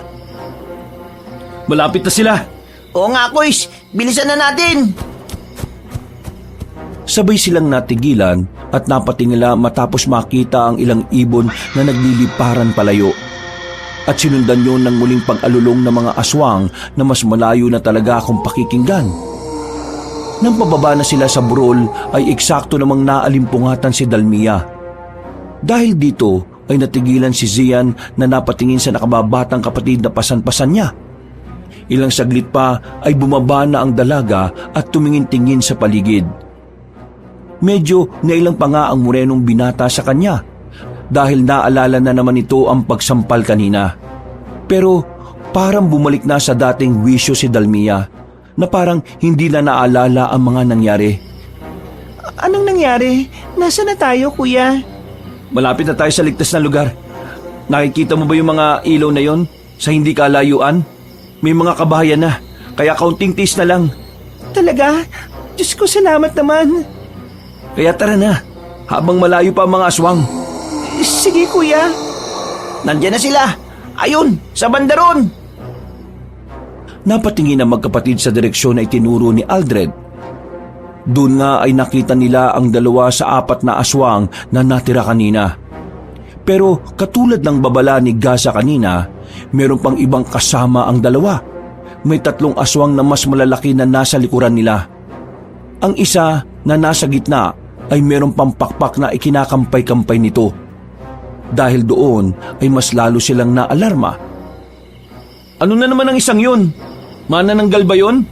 Malapit na sila! Oo nga, Kuis. Bilisan na natin! Sabay silang natigilan at napatingala matapos makita ang ilang ibon na nagliliparan palayo. At sinundan yun ng muling pag-alulong ng mga aswang na mas malayo na talaga kung pakikinggan. Nang pababa na sila sa burol ay eksakto namang naalimpungatan si Dalmia. Dahil dito ay natigilan si Zian na napatingin sa nakababatang kapatid na pasan-pasan niya. Ilang saglit pa ay bumaba na ang dalaga at tumingin-tingin sa paligid. Medyo nailang pa nga ang morenong binata sa kanya dahil naalala na naman ito ang pagsampal kanina. Pero parang bumalik na sa dating wisyo si Dalmia na parang hindi na naalala ang mga nangyari. Anong nangyari? Nasaan na tayo, kuya? Malapit na tayo sa ligtas na lugar. Nakikita mo ba yung mga ilaw na yon sa hindi kalayuan? May mga kabahayan na, kaya kaunting tiis na lang. Talaga? Diyos ko, salamat naman. Kaya tara na, habang malayo pa ang mga aswang. Sige, kuya. Nandiyan na sila. Ayun, sa bandaron. Napatingin ang magkapatid sa direksyon na itinuro ni Aldred. Doon nga ay nakita nila ang 2 sa 4 na aswang na natira kanina. Pero katulad ng babala ni Gaza kanina, meron pang ibang kasama ang 2. May 3 aswang na mas malalaki na nasa likuran nila. Ang isa na nasa gitna ay meron pang pakpak na ikinakampay-kampay nito. Dahil doon ay mas lalo silang naalarma. Ano na naman ang isang yun? Manananggal ba yun?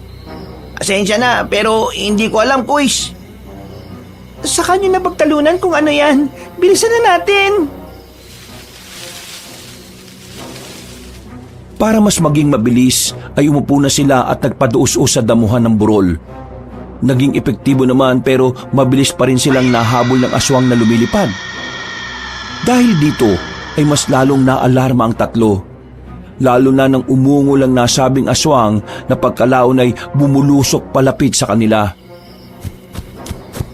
Asensya na, pero hindi ko alam, Kuis. Sa kanya na pagtalunan kung ano yan. Bilisan na natin. Para mas maging mabilis ay umupo na sila at nagpaduus-us sa damuhan ng burol. Naging epektibo naman pero mabilis pa rin silang nahabol ng aswang na lumilipad. Dahil dito ay mas lalong naalarma ang 3. Lalo na nang umungol ang nasabing aswang na pagkalaon ay bumulusok palapit sa kanila.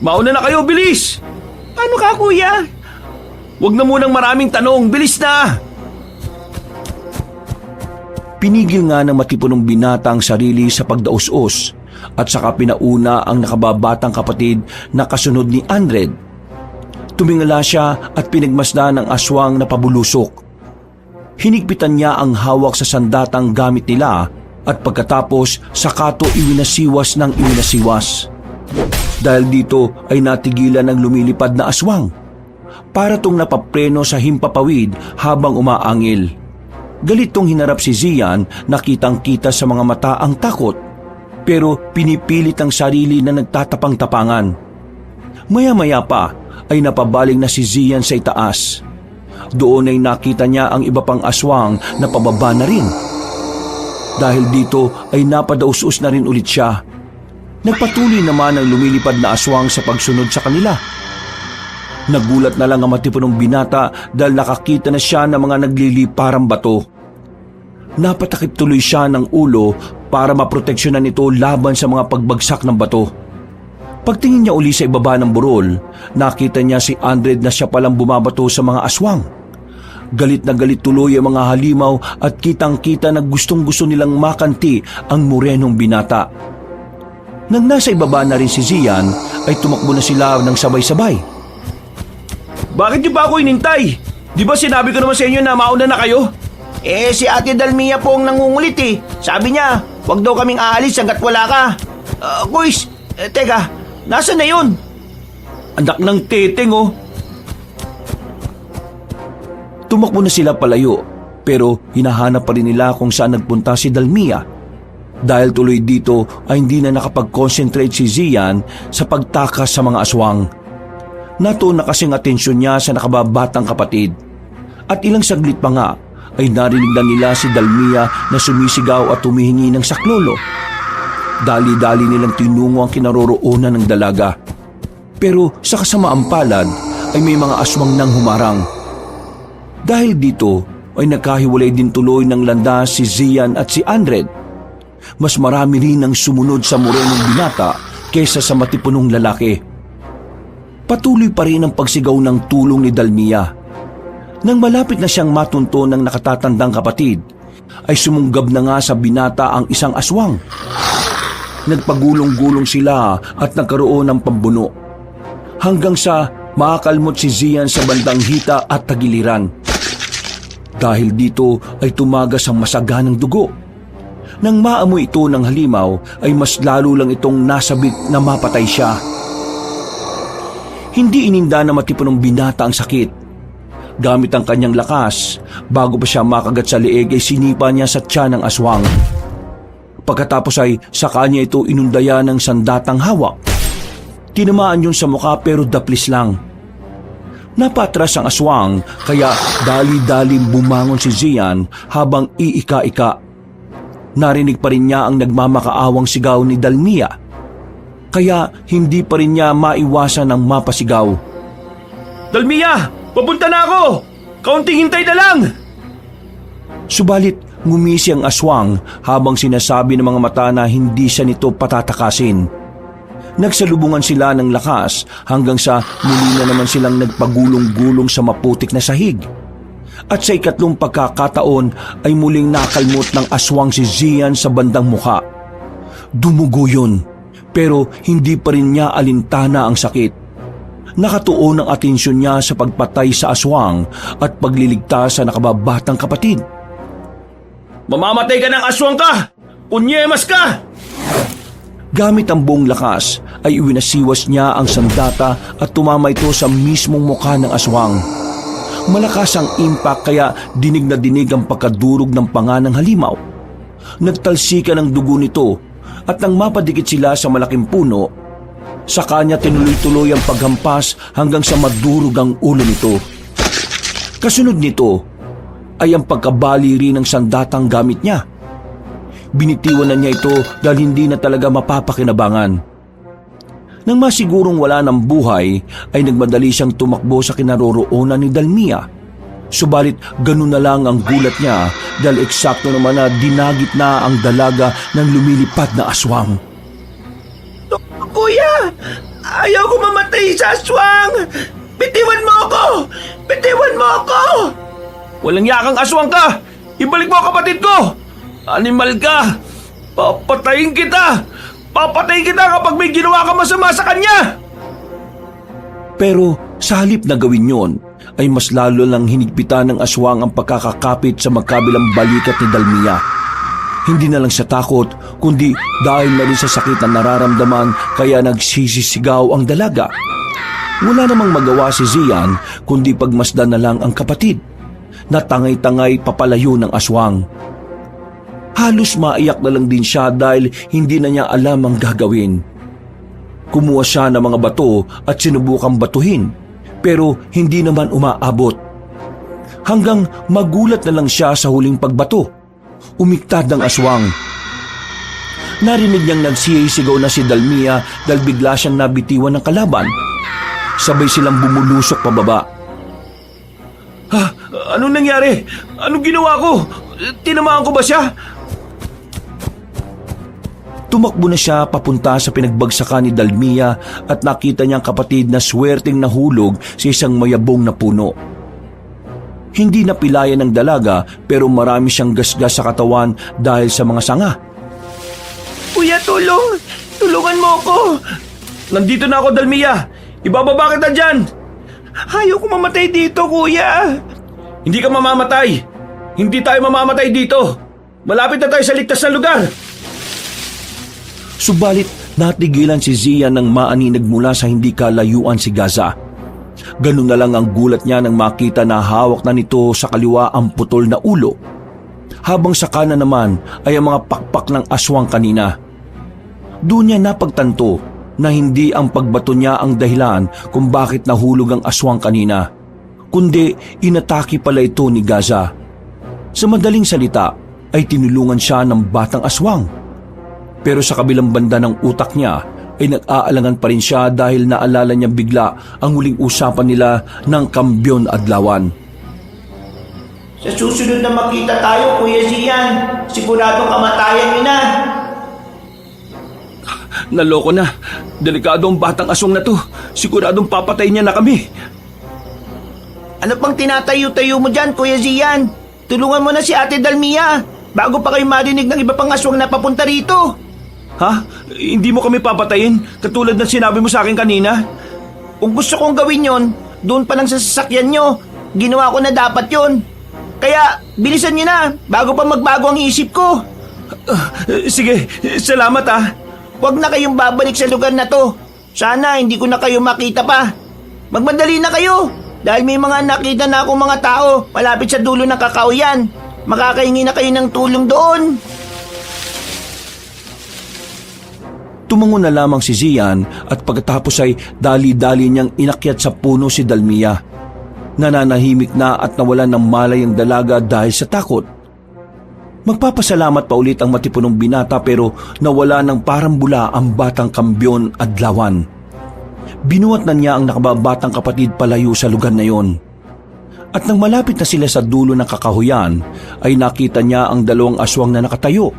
Mauna na kayo, bilis! Ano ka, kuya? Huwag na munang maraming tanong, bilis na! Pinigil nga ng matipunong binata ang sarili sa pagdaus-us at saka pinauna ang nakababatang kapatid na kasunod ni Andred. Tumingala siya at pinagmasdan ng aswang na pabulusok. Hinigpitan niya ang hawak sa sandatang gamit nila at pagkatapos sakato iwinasiwas ng iwinasiwas. Dahil dito ay natigilan ng lumilipad na aswang. Para tong napapreno sa himpapawid habang umaangil. Galit tong hinarap si Zian na kitang-kita sa mga mata ang takot. Pero pinipilit ang sarili na nagtatapang-tapangan. Maya-maya pa ay napabaling na si Zian sa itaas. Doon ay nakita niya ang iba pang aswang na pababa na rin. Dahil dito ay napadaus-us na rin ulit siya. Nagpatuloy naman ang lumilipad na aswang sa pagsunod sa kanila. Nagulat na lang ang matipunong binata dahil nakakita na siya ng mga nagliliparang bato. Napatakip tuloy siya ng ulo para maproteksyonan ito laban sa mga pagbagsak ng bato. Pagtingin niya uli sa ibaba ng burol, nakita niya si Andred na siya palang bumabato sa mga aswang. Galit na galit tuloy ang mga halimaw at kitang-kita na gustong-gusto nilang makanti ang morenong binata. Nang nasa ibaba na rin si Zian, ay tumakbo na sila ng sabay-sabay. Bakit niyo pa ako inintay? Di ba sinabi ko naman sa inyo na mauna na kayo? Si Ate Dalmia po ang nangungulit. Sabi niya, Huwag daw kaming aalis hanggat wala ka. Kuis, teka, nasaan na yun? Anak ng teteng oh. Tumakbo na sila palayo, pero hinahanap pa rin nila kung saan nagpunta si Dalmia. Dahil tuloy dito ay hindi na nakapag-concentrate si Zian sa pagtakas sa mga aswang. Natuon na kasing atensyon niya sa nakababatang kapatid. At ilang saglit pa nga ay narinig na nila si Dalmia na sumisigaw at humihingi ng saklolo. Dali-dali nilang tinungo ang kinaroroonan ng dalaga. Pero sa kasamaang palad ay may mga aswang nang humarang. Dahil dito ay nagkahiwalay din tuloy ng landas si Zian at si Andred. Mas marami rin ang sumunod sa morenong binata kaysa sa matipunong lalaki. Patuloy pa rin ang pagsigaw ng tulong ni Dalmia. Nang malapit na siyang matunto ng nakatatandang kapatid, ay sumunggab na nga sa binata ang isang aswang. Nagpagulong-gulong sila at nagkaroon ng pambuno. Hanggang sa makakalmot si Zian sa bandang hita at tagiliran. Dahil dito ay tumagas ang masaganang dugo. Nang maamoy ito ng halimaw ay mas lalo lang itong nasabik na mapatay siya. Hindi ininda na matipunong binata ang sakit. Gamit ang kanyang lakas, bago pa siya makagat sa leeg ay sinipa niya sa tiyan ng aswang. Pagkatapos ay sa kanya ito inundaya ng sandatang hawak. Tinamaan yun sa mukha pero daplis lang. Napatras ang aswang kaya dali-daling bumangon si Zian habang iika-ika. Narinig pa rin niya ang nagmamakaawang sigaw ni Dalmia. Kaya hindi pa rin niya maiwasan ng mapasigaw. Dalmia, papunta na ako! Kaunting hintay na lang! Subalit ngumisi ang aswang habang sinasabi ng mga mata na hindi siya nito patatakasin. Nagsalubungan sila ng lakas hanggang sa muli na naman silang nagpagulong-gulong sa maputik na sahig. At sa ikatlong pagkakataon ay muling nakalmot ng aswang si Zian sa bandang mukha. Dumugo yun, pero hindi pa rin niya alintana ang sakit. Nakatuon ang atensyon niya sa pagpatay sa aswang at pagliligtas sa nakababatang kapatid. Mamamatay ka ng aswang ka! Unyemas ka! Gamit ang buong lakas ay iwinasiwas niya ang sandata at tumama ito sa mismong mukha ng aswang. Malakas ang impact kaya dinig na dinig ang pagkadurog ng panga ng halimaw. Nagtalsika ng dugo nito at nang mapadikit sila sa malaking puno, sa kanya tinuloy-tuloy ang paghampas hanggang sa madurog ang ulo nito. Kasunod nito ay ang pagkabali rin ng sandatang gamit niya. Binitiwan na niya ito dahil hindi na talaga mapapakinabangan. Nang masigurong wala ng buhay, ay nagmadali siyang tumakbo sa kinaroroonan ni Dalmia. Subalit ganun na lang ang gulat niya dahil eksakto naman na dinagit na ang dalaga ng lumilipad na aswang. Kuya! Ayaw ko mamatay sa aswang! Bitiwan mo ako! Bitiwan mo ako! Walang yakang aswang ka! Ibalik mo ang kapatid ko! Animal ka! Papatayin kita! Papatayin kita kapag may ginawa ka masama sa kanya! Pero sa halip na gawin yon, ay mas lalo lang hinigpitan ng aswang ang pagkakakapit sa magkabilang balikat ni Dalmia. Hindi na lang sa takot, kundi dahil na rin sa sakit na nararamdaman kaya nagsisisigaw ang dalaga. Wala namang magawa si Zian kundi pagmasdan na lang ang kapatid, na tangay-tangay papalayo ng aswang. Halos maiyak na lang din siya dahil hindi na niya alam ang gagawin. Kumuha siya ng mga bato at sinubukang batuhin, pero hindi naman umaabot. Hanggang magulat na lang siya sa huling pagbato. Umiktad ang aswang. Narinig niyang nagsisigaw na si Dalmia dahil bigla siyang nabitiwan ng kalaban. Sabay silang bumulusok pababa. Ha? Anong nangyari? Anong ginawa ko? Tinamaan ko ba siya? Tumakbo na siya papunta sa pinagbagsakan ni Dalmia at nakita niyang kapatid na swerteng nahulog sa isang mayabong na puno. Hindi napilayan ng dalaga pero marami siyang gasgas sa katawan dahil sa mga sanga. Kuya, tulong! Tulungan mo ako! Nandito na ako, Dalmia! Ibababa kita dyan! Ayaw ko mamatay dito, kuya! Hindi ka mamamatay! Hindi tayo mamamatay dito! Malapit na tayo sa ligtas na lugar! Subalit natigilan si Zian nang maaninag mula sa hindi kalayuan si Gaza. Ganun na lang ang gulat niya nang makita na hawak na nito sa kaliwa ang putol na ulo, habang sa kanan naman ay ang mga pakpak ng aswang kanina. Doon niya napagtanto na hindi ang pagbato niya ang dahilan kung bakit nahulog ang aswang kanina, kundi inatake pala ito ni Gaza. Sa madaling salita ay tinulungan siya ng batang aswang. Pero sa kabilang banda ng utak niya ay nag-aalangan pa rin siya dahil naalala niya bigla ang huling usapan nila ng Kambyon Adlawan. Sa susunod na makita tayo, Kuya Zian, siguradong kamatayan niyo na. Naloko na. Delikado ang batang aswang na to. Siguradong papatay niya na kami. Ano pang tinatayo-tayo mo dyan, Kuya Zian? Tulungan mo na si Ate Dalmia bago pa kayo marinig ng iba pang aswang na papunta rito. Ha? Hindi mo kami papatayin katulad ng sinabi mo sa akin kanina? Kung gusto kong gawin yon, doon pa lang sa sasakyan nyo. Ginawa ko na dapat yon. Kaya bilisan nyo na bago pa magbago ang isip ko. Sige, salamat ah. Huwag na kayong babalik sa lugar na to. Sana hindi ko na kayo makita pa. Magmadali na kayo dahil may mga nakita na akong mga tao malapit sa dulo ng kakauyan. Makakahingi na kayo ng tulong doon. Tumango na lamang si Zian at pagkatapos ay dali-dali niyang inakyat sa puno si Dalmia. Nananahimik na at nawalan ng malay ang dalaga dahil sa takot. Magpapasalamat pa ulit ang matipunong binata pero nawala ng parang bula ang batang Kambyon Adlawan. Binuhat na niya ang nakababatang kapatid palayo sa lugar na yon. At nang malapit na sila sa dulo ng kakahuyan ay nakita niya ang dalawang aswang na nakatayo.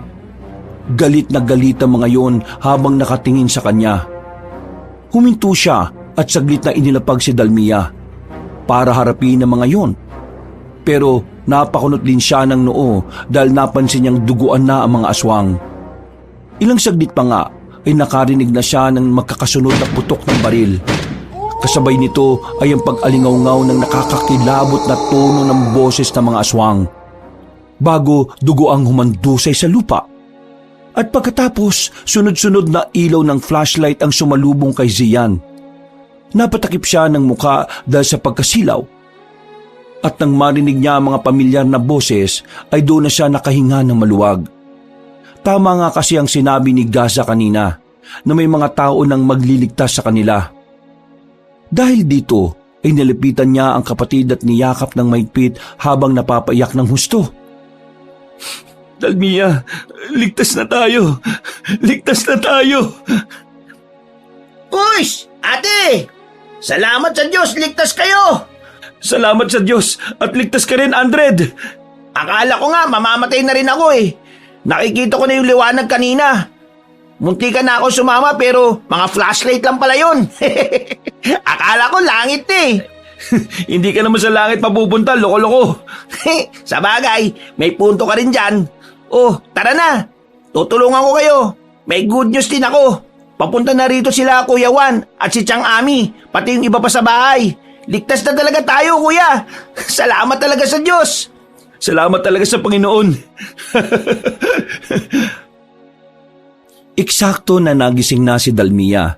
Galit na galit ang mga yon habang nakatingin sa kanya. Huminto siya at saglit na inilapag si Dalmia para harapin ang mga yon. Pero napakunot din siya ng noo dahil napansin niyang duguan na ang mga aswang. Ilang saglit pa nga ay nakarinig na siya ng magkakasunod na putok ng baril. Kasabay nito ay ang pag-alingaw-ngaw ng nakakakilabot na tono ng boses ng mga aswang, bago dugo ang humandusay sa lupa. At pagkatapos, sunod-sunod na ilaw ng flashlight ang sumalubong kay Zian. Napatakip siya ng muka dahil sa pagkasilaw. At nang marinig niya ang mga pamilyar na boses, ay doon na siya nakahinga ng maluwag. Tama nga kasi ang sinabi ni Gaza kanina, na may mga tao nang magliligtas sa kanila. Dahil dito, ay nilipitan niya ang kapatid at niyakap ng mahigpit habang napapaiyak ng husto. Dalmia, ligtas na tayo! Ligtas na tayo! Push! Ate! Salamat sa Diyos, ligtas kayo! Salamat sa Diyos at ligtas ka rin, Andred! Akala ko nga mamamatay na rin ako eh. Nakikita ko na yung liwanag kanina. Munti ka na ako sumama pero mga flashlight lang pala yun. Akala ko langit eh. Hindi ka naman sa langit mapupunta, loko-loko. Sa bagay, may punto ka rin dyan. Oh, tara na. Tutulungan ko kayo. May good news din ako. Papunta na rito sila Kuya Juan at si Chang Ami, pati yung iba pa sa bahay. Ligtas na talaga tayo, Kuya. Salamat talaga sa Diyos. Salamat talaga sa Panginoon. Eksakto na nagising na si Dalmia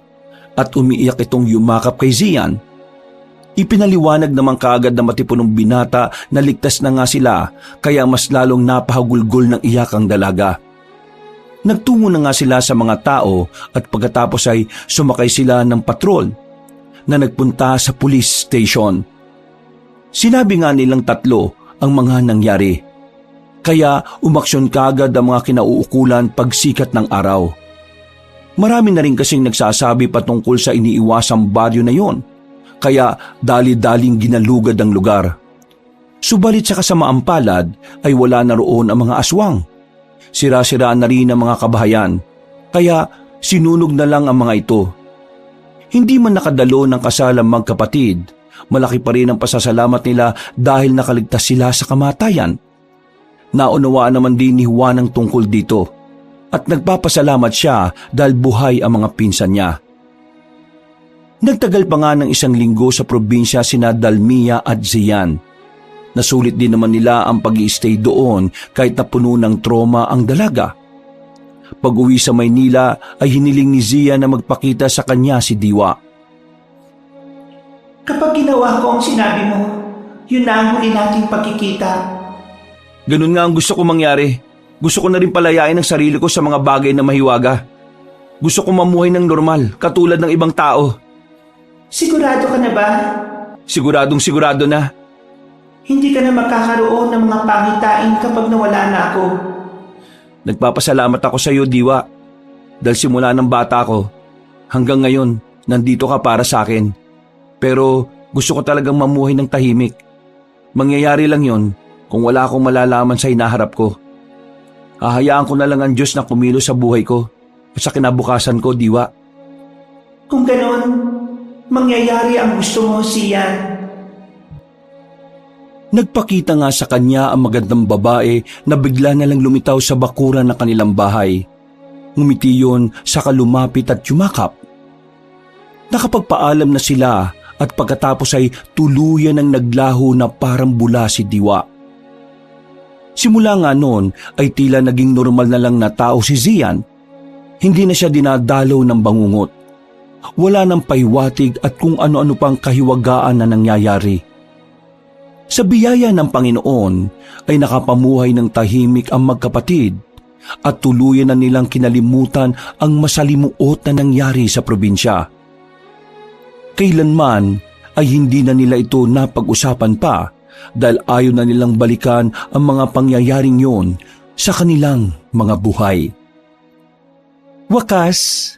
at umiiyak itong yumakap kay Zian. Ipinaliwanag naman kaagad na matipunong binata na ligtas na nga sila kaya mas lalong napahagulgol ng iyak ang dalaga. Nagtungo na nga sila sa mga tao at pagkatapos ay sumakay sila ng patrol na nagpunta sa police station. Sinabi nga nilang tatlo ang mga nangyari. Kaya umaksyon kaagad ang mga kinauukulan pagsikat ng araw. Marami na rin kasing nagsasabi patungkol sa iniiwasang baryo na yon. Kaya dali-daling ginalugad ang lugar. Subalit sa kasamaang palad ay wala na roon ang mga aswang. Sira-siraan na rin ang mga kabahayan. Kaya sinunog na lang ang mga ito. Hindi man nakadalo ng kasal ang magkapatid, malaki pa rin ang pasasalamat nila dahil nakaligtas sila sa kamatayan. Naunawaan naman din ni Juan ang tungkol dito at nagpapasalamat siya dahil buhay ang mga pinsan niya. Nagtagal pa nga ng 1 linggo sa probinsya sina Dalmia at Zian. Nasulit din naman nila ang pag-i-stay doon kahit na puno ng trauma ang dalaga. Pag-uwi sa Maynila ay hiniling ni Zian na magpakita sa kanya si Diwa. Kapag ginawa ko ang sinabi mo, yun na ang huli nating pagkikita. Ganun nga ang gusto ko mangyari. Gusto ko na rin palayain ang sarili ko sa mga bagay na mahiwaga. Gusto ko mamuhay ng normal, katulad ng ibang tao. Sigurado ka na ba? Siguradong sigurado na. Hindi ka na magkakaroon ng mga pangitain kapag nawala na ako. Nagpapasalamat ako sa iyo, Diwa. Dahil simula ng bata ko, hanggang ngayon, nandito ka para sa akin. Pero gusto ko talagang mamuhay ng tahimik. Mangyayari lang yon kung wala akong malalaman sa hinaharap ko. Hahayaan ko na lang ang Diyos na kumilos sa buhay ko at sa kinabukasan ko, Diwa. Kung ganon, mangyayari ang gusto mo, Zian. Nagpakita nga sa kanya ang magandang babae na bigla na lang lumitaw sa bakuran ng kanilang bahay. Ngumiti yun saka lumapit at yumakap. Nakapagpaalam na sila at pagkatapos ay tuluyan ng naglaho na parang bula si Diwa. Simula nga noon ay tila naging normal na lang na tao si Zian. Hindi na siya dinadalaw ng bangungot. Wala nang pahiwatig at kung ano-ano pang kahiwagaan na nangyayari. Sa biyaya ng Panginoon ay nakapamuhay ng tahimik ang magkapatid at tuluyan na nilang kinalimutan ang masalimuot na nangyari sa probinsya. Kailanman ay hindi na nila ito napag-usapan pa dahil ayaw na nilang balikan ang mga pangyayaring yon sa kanilang mga buhay. Wakas,